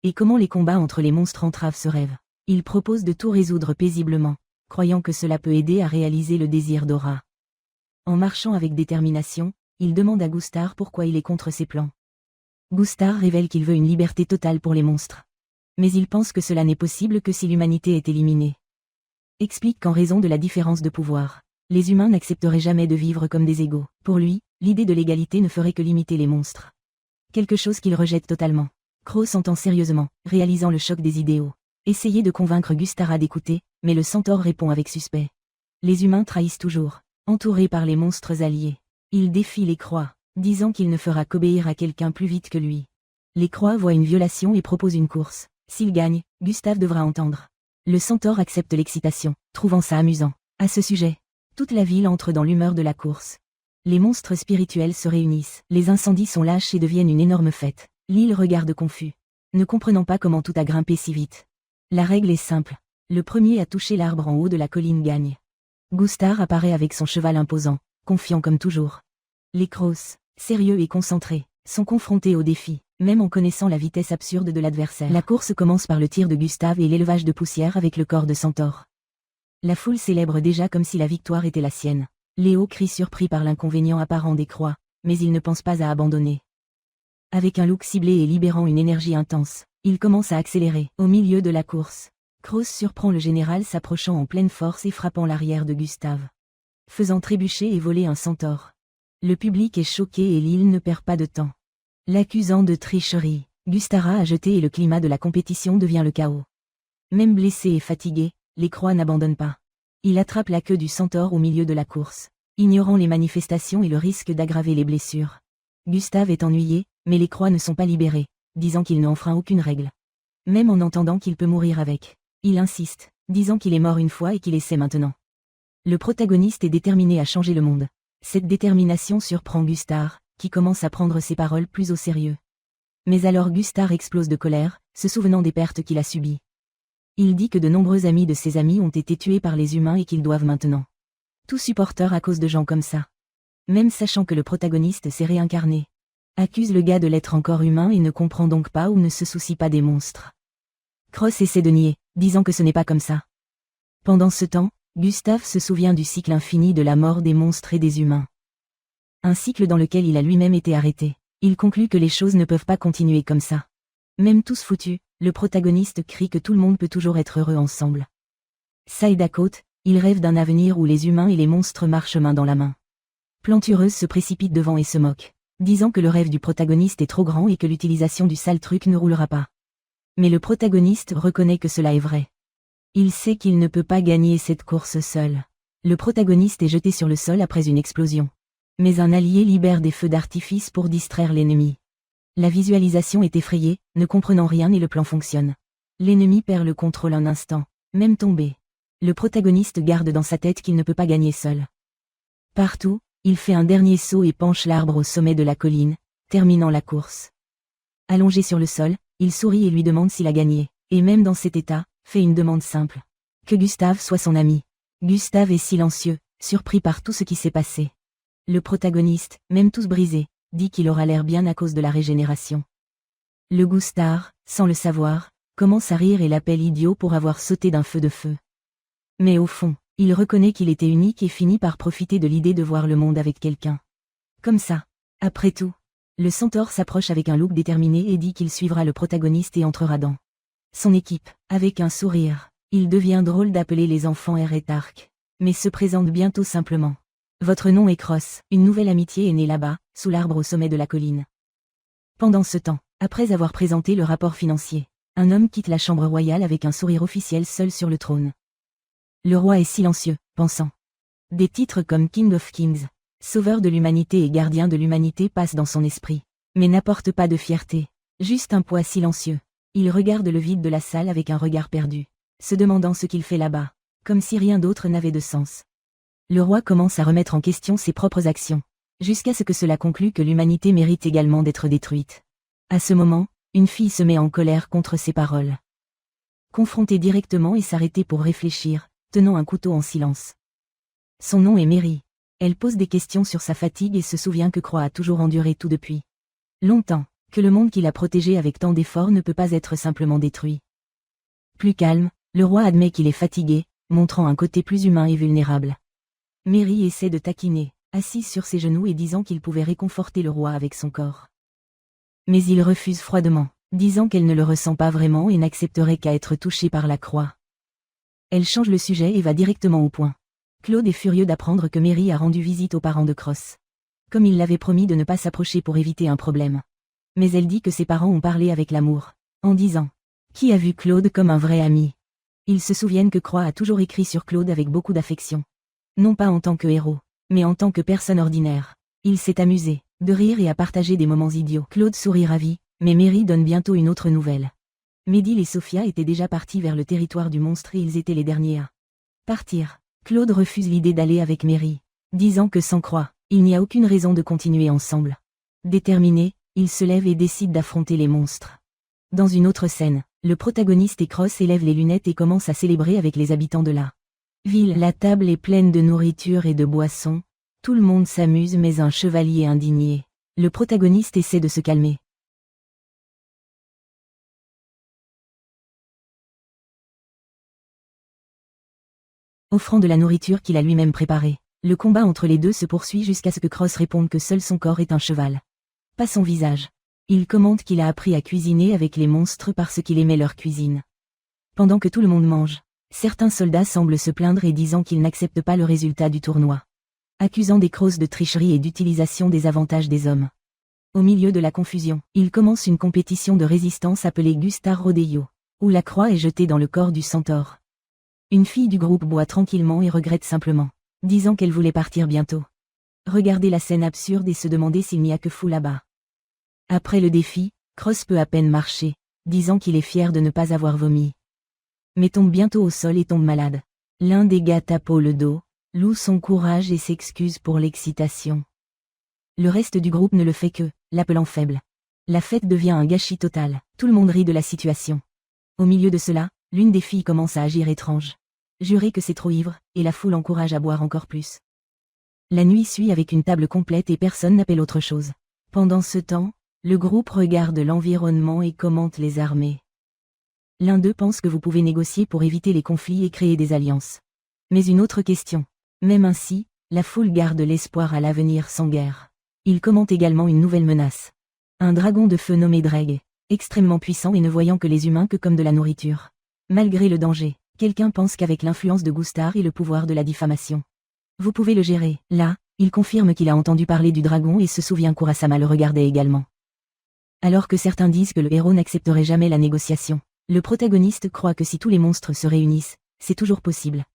Et comment les combats entre les monstres entravent ce rêve. Il propose de tout résoudre paisiblement, croyant que cela peut aider à réaliser le désir d'Aura. En marchant avec détermination, il demande à Gustar pourquoi il est contre ses plans. Gustar révèle qu'il veut une liberté totale pour les monstres. Mais il pense que cela n'est possible que si l'humanité est éliminée. Explique qu'en raison de la différence de pouvoir, les humains n'accepteraient jamais de vivre comme des égaux. Pour lui, l'idée de l'égalité ne ferait que limiter les monstres. Quelque chose qu'il rejette totalement. Kroos entend sérieusement, réalisant le choc des idéaux. Essayer de convaincre Gustara d'écouter, mais le centaure répond avec suspect. Les humains trahissent toujours, entourés par les monstres alliés. Il défie les Croix, disant qu'il ne fera qu'obéir à quelqu'un plus vite que lui. Les Croix voient une violation et proposent une course. S'il gagne, Gustave devra entendre. Le centaure accepte l'excitation, trouvant ça amusant. À ce sujet, toute la ville entre dans l'humeur de la course. Les monstres spirituels se réunissent. Les incendies sont lâches et deviennent une énorme fête. Lille regarde confus, ne comprenant pas comment tout a grimpé si vite. La règle est simple. Le premier à toucher l'arbre en haut de la colline gagne. Gustar apparaît avec son cheval imposant, confiant comme toujours. Les Kroos, sérieux et concentrés, sont confrontés au défi. même en connaissant la vitesse absurde de l'adversaire. La course commence par le tir de Gustave et l'élevage de poussière avec le corps de Centaure. La foule célèbre déjà comme si la victoire était la sienne. Léo crie surpris par l'inconvénient apparent des croix, mais il ne pense pas à abandonner. Avec un look ciblé et libérant une énergie intense, il commence à accélérer. Au milieu de la course, Cross surprend le général s'approchant en pleine force et frappant l'arrière de Gustave, faisant trébucher et voler un centaure. Le public est choqué et Lille ne perd pas de temps. L'accusant de tricherie, Gustara a jeté et le climat de la compétition devient le chaos. Même blessé et fatigué, les croix n'abandonnent pas. Il attrape la queue du centaure au milieu de la course, ignorant les manifestations et le risque d'aggraver les blessures. Gustave est ennuyé, mais les croix ne sont pas libérées, disant qu'il n'a enfreint aucune règle. Même en entendant qu'il peut mourir avec, il insiste, disant qu'il est mort une fois et qu'il essaie maintenant. Le protagoniste est déterminé à changer le monde. Cette détermination surprend Gustave, qui commence à prendre ses paroles plus au sérieux. Mais alors Gustave explose de colère, se souvenant des pertes qu'il a subies. Il dit que de nombreux amis de ses amis ont été tués par les humains et qu'ils doivent maintenant tout supporter à cause de gens comme ça. Même sachant que le protagoniste s'est réincarné, accuse le gars de l'être encore humain et ne comprend donc pas ou ne se soucie pas des monstres. Cross essaie de nier, disant que ce n'est pas comme ça. Pendant ce temps, Gustave se souvient du cycle infini de la mort des monstres et des humains. Un cycle dans lequel il a lui-même été arrêté. Il conclut que les choses ne peuvent pas continuer comme ça. Même tous foutus, le protagoniste crie que tout le monde peut toujours être heureux ensemble. Side à côte, il rêve d'un avenir où les humains et les monstres marchent main dans la main. Plantureuse se précipite devant et se moque, disant que le rêve du protagoniste est trop grand et que l'utilisation du sale truc ne roulera pas. Mais le protagoniste reconnaît que cela est vrai. Il sait qu'il ne peut pas gagner cette course seul. Le protagoniste est jeté sur le sol après une explosion. Mais un allié libère des feux d'artifice pour distraire l'ennemi. La visualisation est effrayée, ne comprenant rien et le plan fonctionne. L'ennemi perd le contrôle un instant, même tombé. Le protagoniste garde dans sa tête qu'il ne peut pas gagner seul. Partout, il fait un dernier saut et penche l'arbre au sommet de la colline, terminant la course. Allongé sur le sol, il sourit et lui demande s'il a gagné, et même dans cet état, fait une demande simple. Que Gustave soit son ami. Gustave est silencieux, surpris par tout ce qui s'est passé. Le protagoniste, même tous brisés, dit qu'il aura l'air bien à cause de la régénération. Le Gustave, sans le savoir, commence à rire et l'appelle idiot pour avoir sauté d'un feu de feu. Mais au fond, il reconnaît qu'il était unique et finit par profiter de l'idée de voir le monde avec quelqu'un. Comme ça. Après tout, le centaure s'approche avec un look déterminé et dit qu'il suivra le protagoniste et entrera dans son équipe. Avec un sourire, il devient drôle d'appeler les enfants R et Tark, mais se présente bientôt simplement. Votre nom est Cross. Une nouvelle amitié est née là-bas, sous l'arbre au sommet de la colline. Pendant ce temps, après avoir présenté le rapport financier, un homme quitte la chambre royale avec un sourire officiel seul sur le trône. Le roi est silencieux, pensant. Des titres comme King of Kings, Sauveur de l'humanité et Gardien de l'humanité passent dans son esprit, mais n'apportent pas de fierté, juste un poids silencieux. Il regarde le vide de la salle avec un regard perdu, se demandant ce qu'il fait là-bas, comme si rien d'autre n'avait de sens. Le roi commence à remettre en question ses propres actions, jusqu'à ce que cela conclue que l'humanité mérite également d'être détruite. À ce moment, une fille se met en colère contre ses paroles. Confronter directement et s'arrêter pour réfléchir, tenant un couteau en silence. Son nom est Mary. Elle pose des questions sur sa fatigue et se souvient que Croix a toujours enduré tout depuis longtemps, que le monde qu'il a protégé avec tant d'efforts ne peut pas être simplement détruit. Plus calme, le roi admet qu'il est fatigué, montrant un côté plus humain et vulnérable. Mary essaie de taquiner, assise sur ses genoux et disant qu'il pouvait réconforter le roi avec son corps. Mais il refuse froidement, disant qu'elle ne le ressent pas vraiment et n'accepterait qu'à être touchée par la croix. Elle change le sujet et va directement au point. Claude est furieux d'apprendre que Mary a rendu visite aux parents de Cross. Comme il l'avait promis de ne pas s'approcher pour éviter un problème. Mais elle dit que ses parents ont parlé avec l'amour, en disant « Qui a vu Claude comme un vrai ami ?» Ils se souviennent que Croix a toujours écrit sur Claude avec beaucoup d'affection. Non pas en tant que héros, mais en tant que personne ordinaire. Il s'est amusé, de rire et à partager des moments idiots. Claude sourit ravi, mais Mary donne bientôt une autre nouvelle. Médil et Sophia étaient déjà partis vers le territoire du monstre et ils étaient les derniers à partir. Claude refuse l'idée d'aller avec Mary, disant que sans Croix, il n'y a aucune raison de continuer ensemble. Déterminé, il se lève et décide d'affronter les monstres. Dans une autre scène, le protagoniste et Cross élèvent les lunettes et commencent à célébrer avec les habitants de la ville. La table est pleine de nourriture et de boissons. Tout le monde s'amuse mais un chevalier indigné. Le protagoniste essaie de se calmer. offrant de la nourriture qu'il a lui-même préparée. Le combat entre les deux se poursuit jusqu'à ce que Cross réponde que seul son corps est un cheval. Pas son visage. Il commente qu'il a appris à cuisiner avec les monstres parce qu'il aimait leur cuisine. Pendant que tout le monde mange, certains soldats semblent se plaindre et disant qu'ils n'acceptent pas le résultat du tournoi, accusant des Cross de tricherie et d'utilisation des avantages des hommes. Au milieu de la confusion, il commence une compétition de résistance appelée Gustar Rodeo, où la croix est jetée dans le corps du centaure. Une fille du groupe boit tranquillement et regrette simplement, disant qu'elle voulait partir bientôt. Regarder la scène absurde et se demander s'il n'y a que fou là-bas. Après le défi, Cross peut à peine marcher, disant qu'il est fier de ne pas avoir vomi. Mais tombe bientôt au sol et tombe malade. L'un des gars tape le dos, loue son courage et s'excuse pour l'excitation. Le reste du groupe ne le fait que, l'appelant faible. La fête devient un gâchis total, tout le monde rit de la situation. Au milieu de cela, l'une des filles commence à agir étrange. Jurer que c'est trop ivre, et la foule encourage à boire encore plus. La nuit suit avec une table complète et personne n'appelle autre chose. Pendant ce temps, le groupe regarde l'environnement et commente les armées. L'un d'eux pense que vous pouvez négocier pour éviter les conflits et créer des alliances. Mais une autre question. Même ainsi, la foule garde l'espoir à l'avenir sans guerre. Il commente également une nouvelle menace. Un dragon de feu nommé Dreg, extrêmement puissant et ne voyant que les humains que comme de la nourriture. Malgré le danger, quelqu'un pense qu'avec l'influence de Gustar et le pouvoir de la diffamation, vous pouvez le gérer. Là, il confirme qu'il a entendu parler du dragon et se souvient qu'Urasama le regardait également. Alors que certains disent que le héros n'accepterait jamais la négociation, le protagoniste croit que si tous les monstres se réunissent, c'est toujours possible.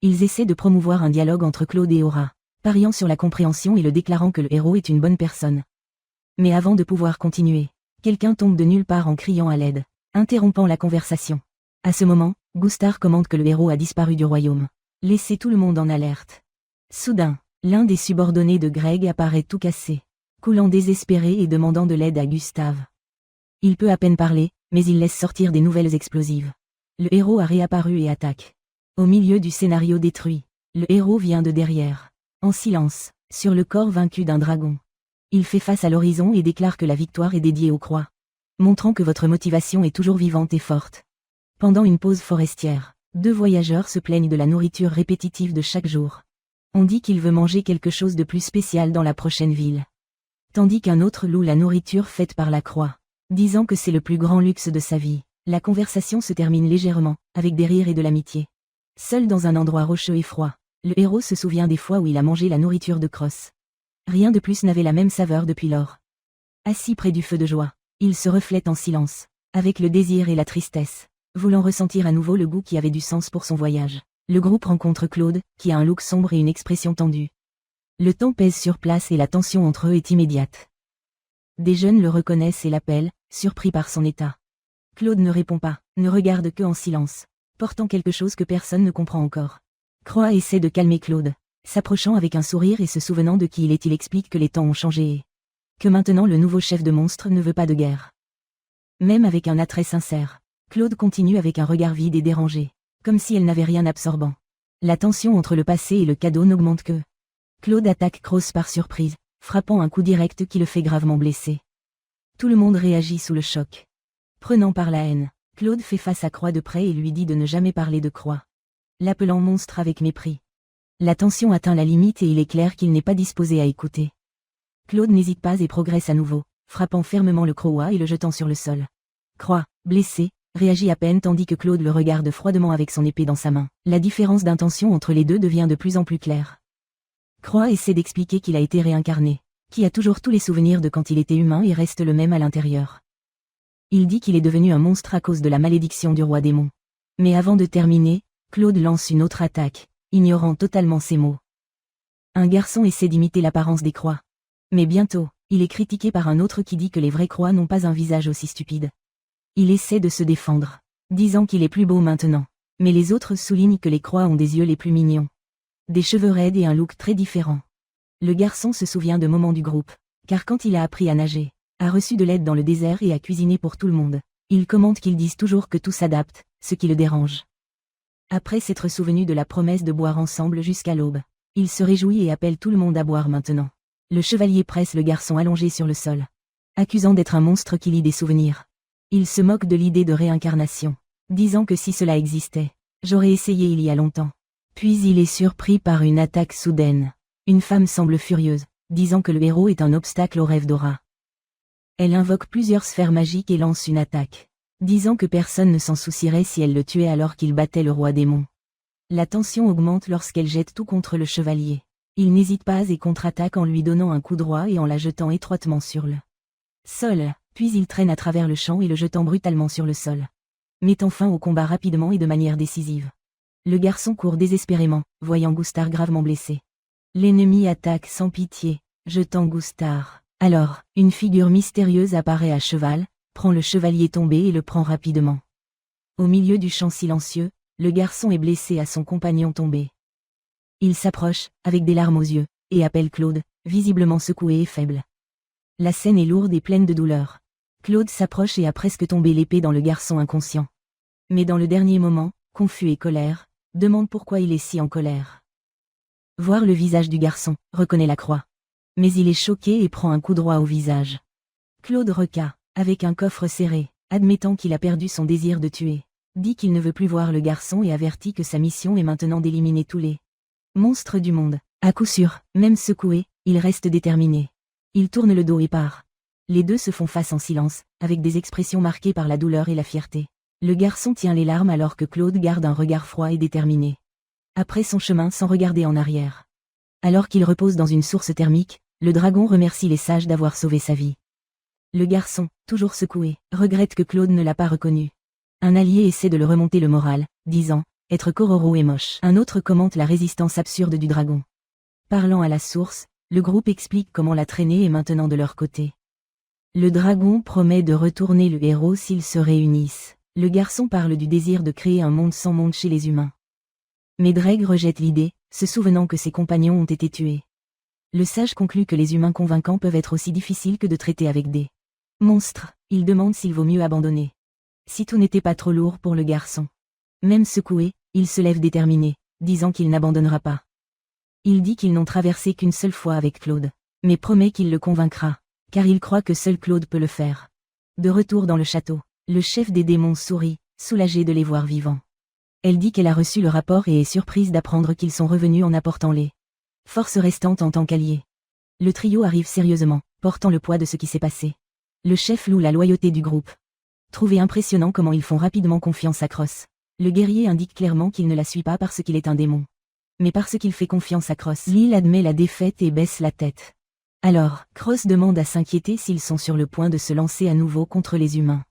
Ils essaient de promouvoir un dialogue entre Claude et Aura, pariant sur la compréhension et le déclarant que le héros est une bonne personne. Mais avant de pouvoir continuer, quelqu'un tombe de nulle part en criant à l'aide, interrompant la conversation. À ce moment, Gustar commente que le héros a disparu du royaume. Laissez tout le monde en alerte. Soudain, l'un des subordonnés de Greg apparaît tout cassé, coulant désespéré et demandant de l'aide à Gustave. Il peut à peine parler, mais il laisse sortir des nouvelles explosives. Le héros a réapparu et attaque. Au milieu du scénario détruit, le héros vient de derrière, en silence, sur le corps vaincu d'un dragon. Il fait face à l'horizon et déclare que la victoire est dédiée aux croix, montrant que votre motivation est toujours vivante et forte. Pendant une pause forestière, deux voyageurs se plaignent de la nourriture répétitive de chaque jour. On dit qu'il veut manger quelque chose de plus spécial dans la prochaine ville. Tandis qu'un autre loue la nourriture faite par la croix, disant que c'est le plus grand luxe de sa vie. La conversation se termine légèrement, avec des rires et de l'amitié. Seul dans un endroit rocheux et froid, le héros se souvient des fois où il a mangé la nourriture de Cross. Rien de plus n'avait la même saveur depuis lors. Assis près du feu de joie, il se reflète en silence, avec le désir et la tristesse, voulant ressentir à nouveau le goût qui avait du sens pour son voyage. Le groupe rencontre Claude, qui a un look sombre et une expression tendue. Le temps pèse sur place et la tension entre eux est immédiate. Des jeunes le reconnaissent et l'appellent, surpris par son état. Claude ne répond pas, ne regarde que en silence, portant quelque chose que personne ne comprend encore. Croix essaie de calmer Claude, s'approchant avec un sourire et se souvenant de qui il est. Il explique que les temps ont changé et que maintenant le nouveau chef de monstre ne veut pas de guerre. Même avec un attrait sincère, Claude continue avec un regard vide et dérangé, comme si elle n'avait rien d'absorbant. La tension entre le passé et le cadeau n'augmente que. Claude attaque Cross par surprise, frappant un coup direct qui le fait gravement blesser. Tout le monde réagit sous le choc. Prenant par la haine, Claude fait face à Croix de près et lui dit de ne jamais parler de Croix, l'appelant monstre avec mépris. La tension atteint la limite et il est clair qu'il n'est pas disposé à écouter. Claude n'hésite pas et progresse à nouveau, frappant fermement le Crowa et le jetant sur le sol. Croix, blessé, réagit à peine tandis que Claude le regarde froidement avec son épée dans sa main. La différence d'intention entre les deux devient de plus en plus claire. Croix essaie d'expliquer qu'il a été réincarné, qui a toujours tous les souvenirs de quand il était humain et reste le même à l'intérieur. Il dit qu'il est devenu un monstre à cause de la malédiction du roi démon. Mais avant de terminer, Claude lance une autre attaque, ignorant totalement ses mots. Un garçon essaie d'imiter l'apparence des croix. Mais bientôt, il est critiqué par un autre qui dit que les vraies croix n'ont pas un visage aussi stupide. Il essaie de se défendre, disant qu'il est plus beau maintenant. Mais les autres soulignent que les croix ont des yeux les plus mignons, des cheveux raides et un look très différent. Le garçon se souvient de moments du groupe, car quand il a appris à nager, a reçu de l'aide dans le désert et a cuisiné pour tout le monde. Il commente qu'ils disent toujours que tout s'adapte, ce qui le dérange. Après s'être souvenu de la promesse de boire ensemble jusqu'à l'aube, il se réjouit et appelle tout le monde à boire maintenant. Le chevalier presse le garçon allongé sur le sol, accusant d'être un monstre qui lit des souvenirs. Il se moque de l'idée de réincarnation, disant que si cela existait, j'aurais essayé il y a longtemps. Puis il est surpris par une attaque soudaine. Une femme semble furieuse, disant que le héros est un obstacle au rêve d'Aura. Elle invoque plusieurs sphères magiques et lance une attaque, disant que personne ne s'en soucierait si elle le tuait alors qu'il battait le roi démon. La tension augmente lorsqu'elle jette tout contre le chevalier. Il n'hésite pas et contre-attaque en lui donnant un coup droit et en la jetant étroitement sur le sol, puis il traîne à travers le champ et le jetant brutalement sur le sol, mettant fin au combat rapidement et de manière décisive. Le garçon court désespérément, voyant Gustar gravement blessé. L'ennemi attaque sans pitié, jetant Gustar. Alors, une figure mystérieuse apparaît à cheval, prend le chevalier tombé et le prend rapidement. Au milieu du champ silencieux, le garçon est blessé à son compagnon tombé. Il s'approche, avec des larmes aux yeux, et appelle Claude, visiblement secoué et faible. La scène est lourde et pleine de douleur. Claude s'approche et a presque tombé l'épée dans le garçon inconscient. Mais dans le dernier moment, confus et colère, demande pourquoi il est si en colère. Voir le visage du garçon, reconnaît la croix. Mais il est choqué et prend un coup droit au visage. Claude reca, avec un coffre serré, admettant qu'il a perdu son désir de tuer, dit qu'il ne veut plus voir le garçon et avertit que sa mission est maintenant d'éliminer tous les monstres du monde. À coup sûr, même secoué, il reste déterminé. Il tourne le dos et part. Les deux se font face en silence, avec des expressions marquées par la douleur et la fierté. Le garçon tient les larmes alors que Claude garde un regard froid et déterminé. Après son chemin sans regarder en arrière. Alors qu'il repose dans une source thermique, le dragon remercie les sages d'avoir sauvé sa vie. Le garçon, toujours secoué, regrette que Claude ne l'a pas reconnu. Un allié essaie de le remonter le moral, disant « Être Kororo est moche ». Un autre commente la résistance absurde du dragon. Parlant à la source, le groupe explique comment la traînée est maintenant de leur côté. Le dragon promet de retourner le héros s'ils se réunissent. Le garçon parle du désir de créer un monde sans monde chez les humains. Mais Dreg rejette l'idée, se souvenant que ses compagnons ont été tués. Le sage conclut que les humains convaincants peuvent être aussi difficiles que de traiter avec des monstres. Il demande s'il vaut mieux abandonner. Si tout n'était pas trop lourd pour le garçon. Même secoué, il se lève déterminé, disant qu'il n'abandonnera pas. Il dit qu'ils n'ont traversé qu'une seule fois avec Claude, mais promet qu'il le convaincra, car il croit que seul Claude peut le faire. De retour dans le château, le chef des démons sourit, soulagé de les voir vivants. Elle dit qu'elle a reçu le rapport et est surprise d'apprendre qu'ils sont revenus en apportant les forces restantes en tant qu'alliés. Le trio arrive sérieusement, portant le poids de ce qui s'est passé. Le chef loue la loyauté du groupe. Trouvez impressionnant comment ils font rapidement confiance à Cross. Le guerrier indique clairement qu'il ne la suit pas parce qu'il est un démon, mais parce qu'il fait confiance à Cross. Lil admet la défaite et baisse la tête. Alors, Cross demande à s'inquiéter s'ils sont sur le point de se lancer à nouveau contre les humains.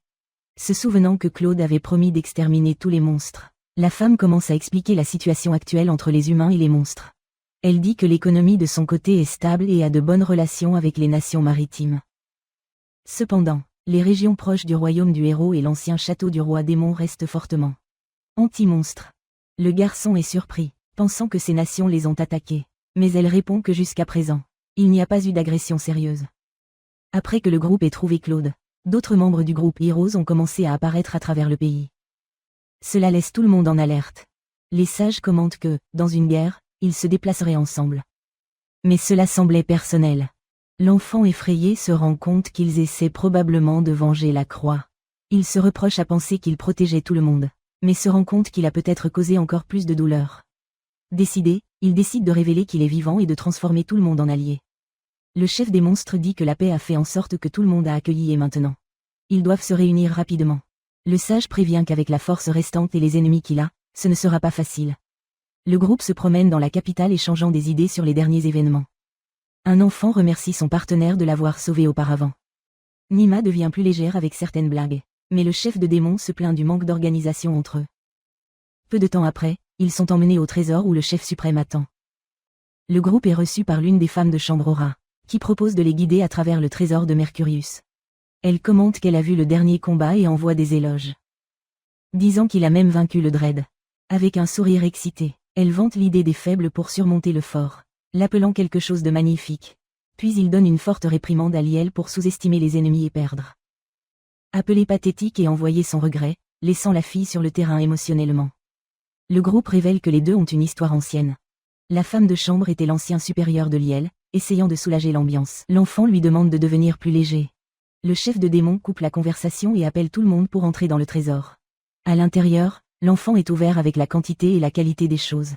Se souvenant que Claude avait promis d'exterminer tous les monstres, la femme commence à expliquer la situation actuelle entre les humains et les monstres. Elle dit que l'économie de son côté est stable et a de bonnes relations avec les nations maritimes. Cependant, les régions proches du royaume du héros et l'ancien château du roi démon restent fortement anti-monstres. Le garçon est surpris, pensant que ces nations les ont attaqués, mais elle répond que jusqu'à présent, il n'y a pas eu d'agression sérieuse. Après que le groupe ait trouvé Claude, d'autres membres du groupe Heroes ont commencé à apparaître à travers le pays. Cela laisse tout le monde en alerte. Les sages commentent que, dans une guerre, ils se déplaceraient ensemble. Mais cela semblait personnel. L'enfant effrayé se rend compte qu'ils essaient probablement de venger la croix. Il se reproche à penser qu'il protégeait tout le monde, mais se rend compte qu'il a peut-être causé encore plus de douleur. Décidé, il décide de révéler qu'il est vivant et de transformer tout le monde en allié. Le chef des monstres dit que la paix a fait en sorte que tout le monde a accueilli et maintenant. Ils doivent se réunir rapidement. Le sage prévient qu'avec la force restante et les ennemis qu'il a, ce ne sera pas facile. Le groupe se promène dans la capitale échangeant des idées sur les derniers événements. Un enfant remercie son partenaire de l'avoir sauvé auparavant. Nima devient plus légère avec certaines blagues, mais le chef de démon se plaint du manque d'organisation entre eux. Peu de temps après, ils sont emmenés au trésor où le chef suprême attend. Le groupe est reçu par l'une des femmes de chambre Aura, qui propose de les guider à travers le trésor de Mercurius. Elle commente qu'elle a vu le dernier combat et envoie des éloges, disant qu'il a même vaincu le Dread. Avec un sourire excité, elle vante l'idée des faibles pour surmonter le fort, l'appelant quelque chose de magnifique. Puis il donne une forte réprimande à Liel pour sous-estimer les ennemis et perdre. Appelé pathétique et envoyer son regret, laissant la fille sur le terrain émotionnellement. Le groupe révèle que les deux ont une histoire ancienne. La femme de chambre était l'ancien supérieur de Liel, essayant de soulager l'ambiance. L'enfant lui demande de devenir plus léger. Le chef de démon coupe la conversation et appelle tout le monde pour entrer dans le trésor. À l'intérieur, l'enfant est ouvert avec la quantité et la qualité des choses.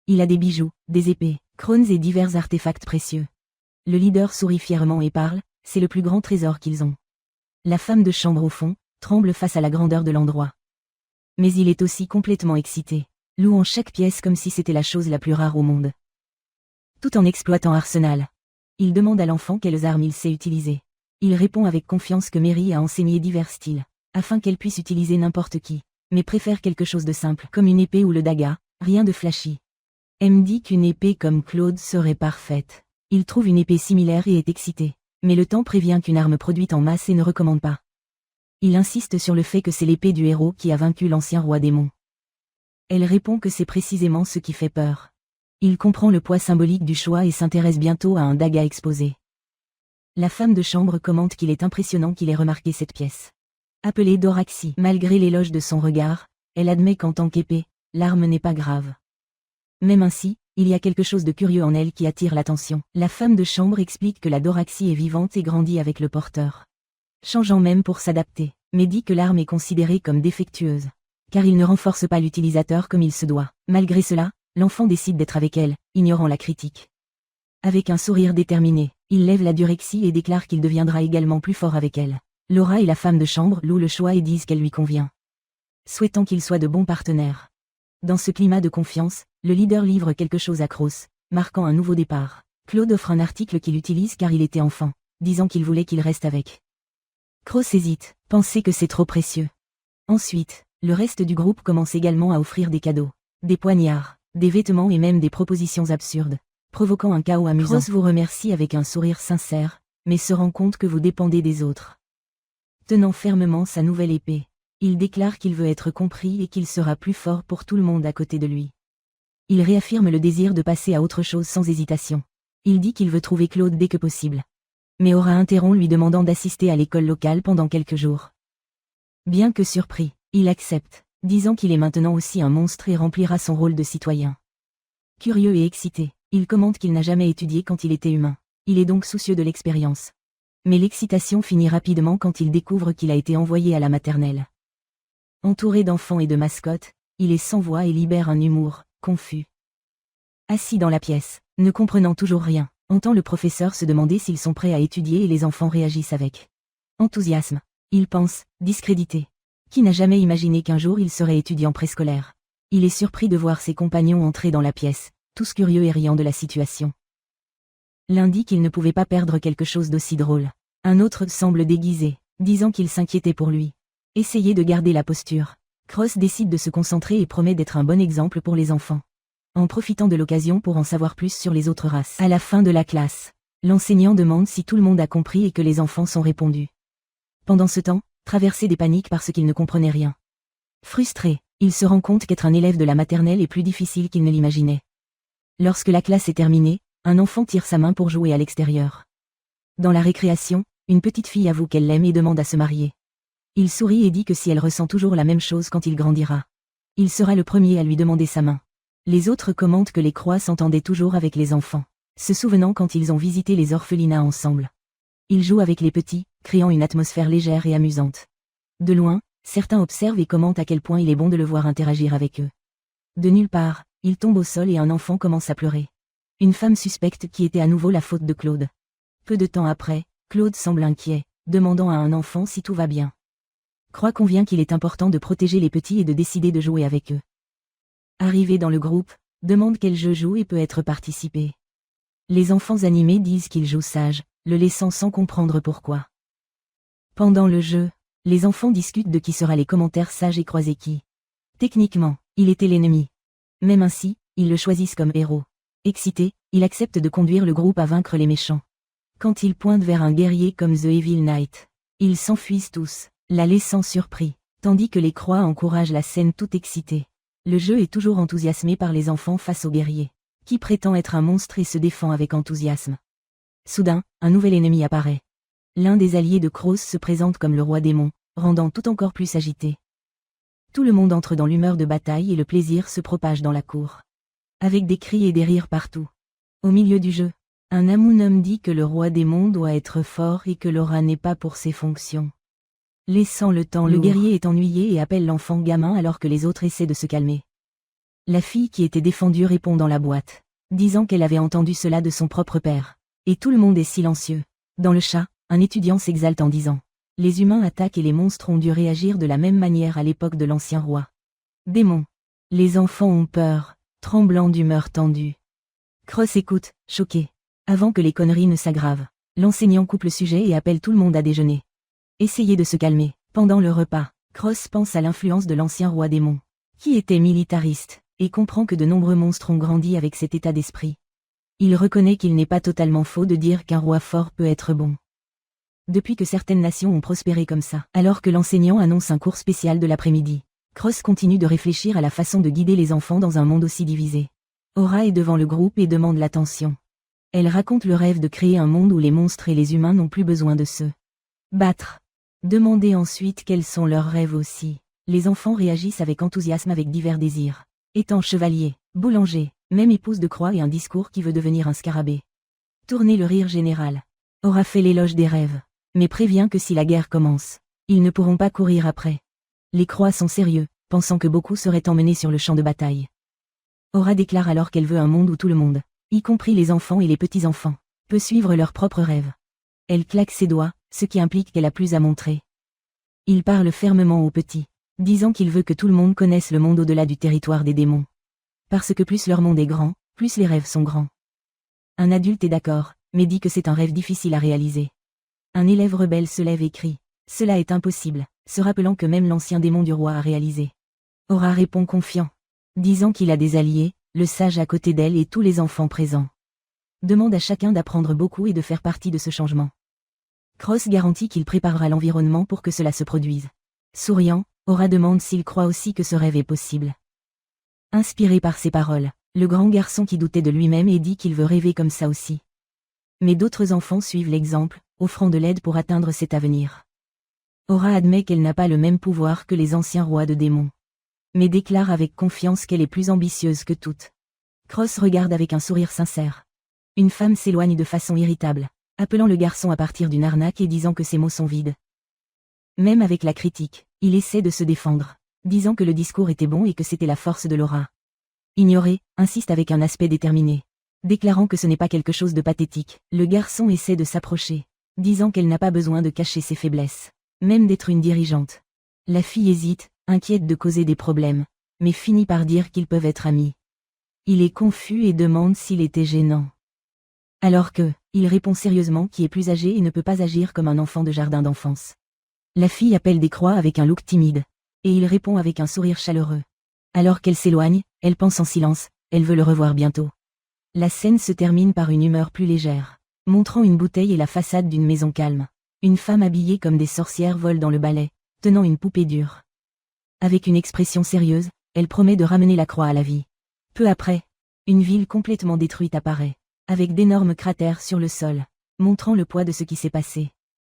Il a des bijoux, des épées, crânes et divers artefacts précieux. Le leader sourit fièrement et parle, c'est le plus grand trésor qu'ils ont. La femme de chambre au fond, tremble face à la grandeur de l'endroit. Mais il est aussi complètement excité, louant chaque pièce comme si c'était la chose la plus rare au monde. Tout en exploitant Arsenal. Il demande à l'enfant quelles armes il sait utiliser. Il répond avec confiance que Mary a enseigné divers styles, afin qu'elle puisse utiliser n'importe qui, mais préfère quelque chose de simple, comme une épée ou le daga, rien de flashy. M dit qu'une épée comme Claude serait parfaite. Il trouve une épée similaire et est excité, mais le temps prévient qu'une arme produite en masse et ne recommande pas. Il insiste sur le fait que c'est l'épée du héros qui a vaincu l'ancien roi démon. Elle répond que c'est précisément ce qui fait peur. Il comprend le poids symbolique du choix et s'intéresse bientôt à un daga exposé. La femme de chambre commente qu'il est impressionnant qu'il ait remarqué cette pièce. Appelée Doraxie, malgré l'éloge de son regard, elle admet qu'en tant qu'épée, l'arme n'est pas grave. Même ainsi, il y a quelque chose de curieux en elle qui attire l'attention. La femme de chambre explique que la Doraxie est vivante et grandit avec le porteur. Changeant même pour s'adapter, mais dit que l'arme est considérée comme défectueuse, car il ne renforce pas l'utilisateur comme il se doit. Malgré cela, l'enfant décide d'être avec elle, ignorant la critique. Avec un sourire déterminé, il lève la Durexie et déclare qu'il deviendra également plus fort avec elle. Laura et la femme de chambre louent le choix et disent qu'elle lui convient, souhaitant qu'ils soient de bons partenaires. Dans ce climat de confiance, le leader livre quelque chose à Cross, marquant un nouveau départ. Claude offre un article qu'il utilise car il était enfant, disant qu'il voulait qu'il reste avec. Cross hésite, pensait que c'est trop précieux. Ensuite, le reste du groupe commence également à offrir des cadeaux, des poignards, des vêtements et même des propositions absurdes, provoquant un chaos amusant. Cross vous remercie avec un sourire sincère, mais se rend compte que vous dépendez des autres. Tenant fermement sa nouvelle épée, il déclare qu'il veut être compris et qu'il sera plus fort pour tout le monde à côté de lui. Il réaffirme le désir de passer à autre chose sans hésitation. Il dit qu'il veut trouver Claude dès que possible. Mais Aura interrompt lui demandant d'assister à l'école locale pendant quelques jours. Bien que surpris, il accepte, disant qu'il est maintenant aussi un monstre et remplira son rôle de citoyen. Curieux et excité, il commente qu'il n'a jamais étudié quand il était humain. Il est donc soucieux de l'expérience. Mais l'excitation finit rapidement quand il découvre qu'il a été envoyé à la maternelle. Entouré d'enfants et de mascottes, il est sans voix et libère un humour confus. Assis dans la pièce, ne comprenant toujours rien, entend le professeur se demander s'ils sont prêts à étudier et les enfants réagissent avec enthousiasme. Il pense, discrédité. Qui n'a jamais imaginé qu'un jour il serait étudiant préscolaire? Il est surpris de voir ses compagnons entrer dans la pièce, tous curieux et riant de la situation. L'un dit qu'il ne pouvait pas perdre quelque chose d'aussi drôle. Un autre semble déguisé, disant qu'il s'inquiétait pour lui. Essayez de garder la posture. Cross décide de se concentrer et promet d'être un bon exemple pour les enfants. En profitant de l'occasion pour en savoir plus sur les autres races. À la fin de la classe, l'enseignant demande si tout le monde a compris et que les enfants sont répondus. Pendant ce temps, traversait des paniques parce qu'il ne comprenait rien. Frustré, il se rend compte qu'être un élève de la maternelle est plus difficile qu'il ne l'imaginait. Lorsque la classe est terminée, un enfant tire sa main pour jouer à l'extérieur. Dans la récréation, une petite fille avoue qu'elle l'aime et demande à se marier. Il sourit et dit que si elle ressent toujours la même chose quand il grandira, il sera le premier à lui demander sa main. Les autres commentent que les Croix s'entendaient toujours avec les enfants, se souvenant quand ils ont visité les orphelinats ensemble. Ils jouent avec les petits, créant une atmosphère légère et amusante. De loin, certains observent et commentent à quel point il est bon de le voir interagir avec eux. De nulle part, il tombe au sol et un enfant commence à pleurer. Une femme suspecte qui était à nouveau la faute de Claude. Peu de temps après, Claude semble inquiet, demandant à un enfant si tout va bien. Croix convient qu'il est important de protéger les petits et de décider de jouer avec eux. Arrivé dans le groupe, demande quel jeu joue et peut être participé. Les enfants animés disent qu'ils jouent sage, le laissant sans comprendre pourquoi. Pendant le jeu, les enfants discutent de qui sera les commentaires sages et croisés qui. Techniquement, il était l'ennemi. Même ainsi, ils le choisissent comme héros. Excité, il accepte de conduire le groupe à vaincre les méchants. Quand il pointe vers un guerrier comme The Evil Knight, ils s'enfuient tous, la laissant surpris, tandis que les Croix encouragent la scène tout excitée. Le jeu est toujours enthousiasmé par les enfants face au guerrier, qui prétend être un monstre et se défend avec enthousiasme. Soudain, un nouvel ennemi apparaît. L'un des alliés de Cross se présente comme le roi démon, rendant tout encore plus agité. Tout le monde entre dans l'humeur de bataille et le plaisir se propage dans la cour. Avec des cris et des rires partout. Au milieu du jeu, un Amunum dit que le roi démon doit être fort et que Laura n'est pas pour ses fonctions. Laissant le temps, le guerrier est ennuyé et appelle l'enfant gamin alors que les autres essaient de se calmer. La fille qui était défendue répond dans la boîte, disant qu'elle avait entendu cela de son propre père. Et tout le monde est silencieux. Dans le chat, un étudiant s'exalte en disant « Les humains attaquent et les monstres ont dû réagir de la même manière à l'époque de l'ancien roi. Démon. Les enfants ont peur, tremblant d'humeur tendue. » Cross écoute, choqué. Avant que les conneries ne s'aggravent, l'enseignant coupe le sujet et appelle tout le monde à déjeuner. Essayez de se calmer. Pendant le repas, Cross pense à l'influence de l'ancien roi démon, qui était militariste, et comprend que de nombreux monstres ont grandi avec cet état d'esprit. Il reconnaît qu'il n'est pas totalement faux de dire qu'un roi fort peut être bon. Depuis que certaines nations ont prospéré comme ça, alors que l'enseignant annonce un cours spécial de l'après-midi, Cross continue de réfléchir à la façon de guider les enfants dans un monde aussi divisé. Aura est devant le groupe et demande l'attention. Elle raconte le rêve de créer un monde où les monstres et les humains n'ont plus besoin de se battre. Demandez ensuite quels sont leurs rêves aussi. Les enfants réagissent avec enthousiasme avec divers désirs. Étant chevalier, boulanger, même épouse de croix et un discours qui veut devenir un scarabée. Tournez le rire général. Aura fait l'éloge des rêves, mais prévient que si la guerre commence, ils ne pourront pas courir après. Les croix sont sérieux, pensant que beaucoup seraient emmenés sur le champ de bataille. Aura déclare alors qu'elle veut un monde où tout le monde, y compris les enfants et les petits-enfants, peut suivre leurs propres rêves. Elle claque ses doigts, ce qui implique qu'elle a plus à montrer. Il parle fermement aux petits, disant qu'il veut que tout le monde connaisse le monde au-delà du territoire des démons. Parce que plus leur monde est grand, plus les rêves sont grands. Un adulte est d'accord, mais dit que c'est un rêve difficile à réaliser. Un élève rebelle se lève et crie « Cela est impossible », se rappelant que même l'ancien démon du roi a réalisé. Aura répond confiant, disant qu'il a des alliés, le sage à côté d'elle et tous les enfants présents. Demande à chacun d'apprendre beaucoup et de faire partie de ce changement. Cross garantit qu'il préparera l'environnement pour que cela se produise. Souriant, Aura demande s'il croit aussi que ce rêve est possible. Inspiré par ces paroles, le grand garçon qui doutait de lui-même et dit qu'il veut rêver comme ça aussi. Mais d'autres enfants suivent l'exemple, offrant de l'aide pour atteindre cet avenir. Aura admet qu'elle n'a pas le même pouvoir que les anciens rois de démons, mais déclare avec confiance qu'elle est plus ambitieuse que toutes. Cross regarde avec un sourire sincère. Une femme s'éloigne de façon irritable, appelant le garçon à partir d'une arnaque et disant que ses mots sont vides. Même avec la critique, il essaie de se défendre, disant que le discours était bon et que c'était la force de Laura. Ignoré, insiste avec un aspect déterminé. Déclarant que ce n'est pas quelque chose de pathétique, le garçon essaie de s'approcher, disant qu'elle n'a pas besoin de cacher ses faiblesses, même d'être une dirigeante. La fille hésite, inquiète de causer des problèmes, mais finit par dire qu'ils peuvent être amis. Il est confus et demande s'il était gênant. Alors que, il répond sérieusement qu'il est plus âgé et ne peut pas agir comme un enfant de jardin d'enfance. La fille appelle des croix avec un look timide, et il répond avec un sourire chaleureux. Alors qu'elle s'éloigne, elle pense en silence, elle veut le revoir bientôt. La scène se termine par une humeur plus légère, montrant une bouteille et la façade d'une maison calme. Une femme habillée comme des sorcières vole dans le balai, tenant une poupée dure. Avec une expression sérieuse, elle promet de ramener la croix à la vie. Peu après, une ville complètement détruite apparaît, avec d'énormes cratères sur le sol, montrant le poids de ce qui s'est passé.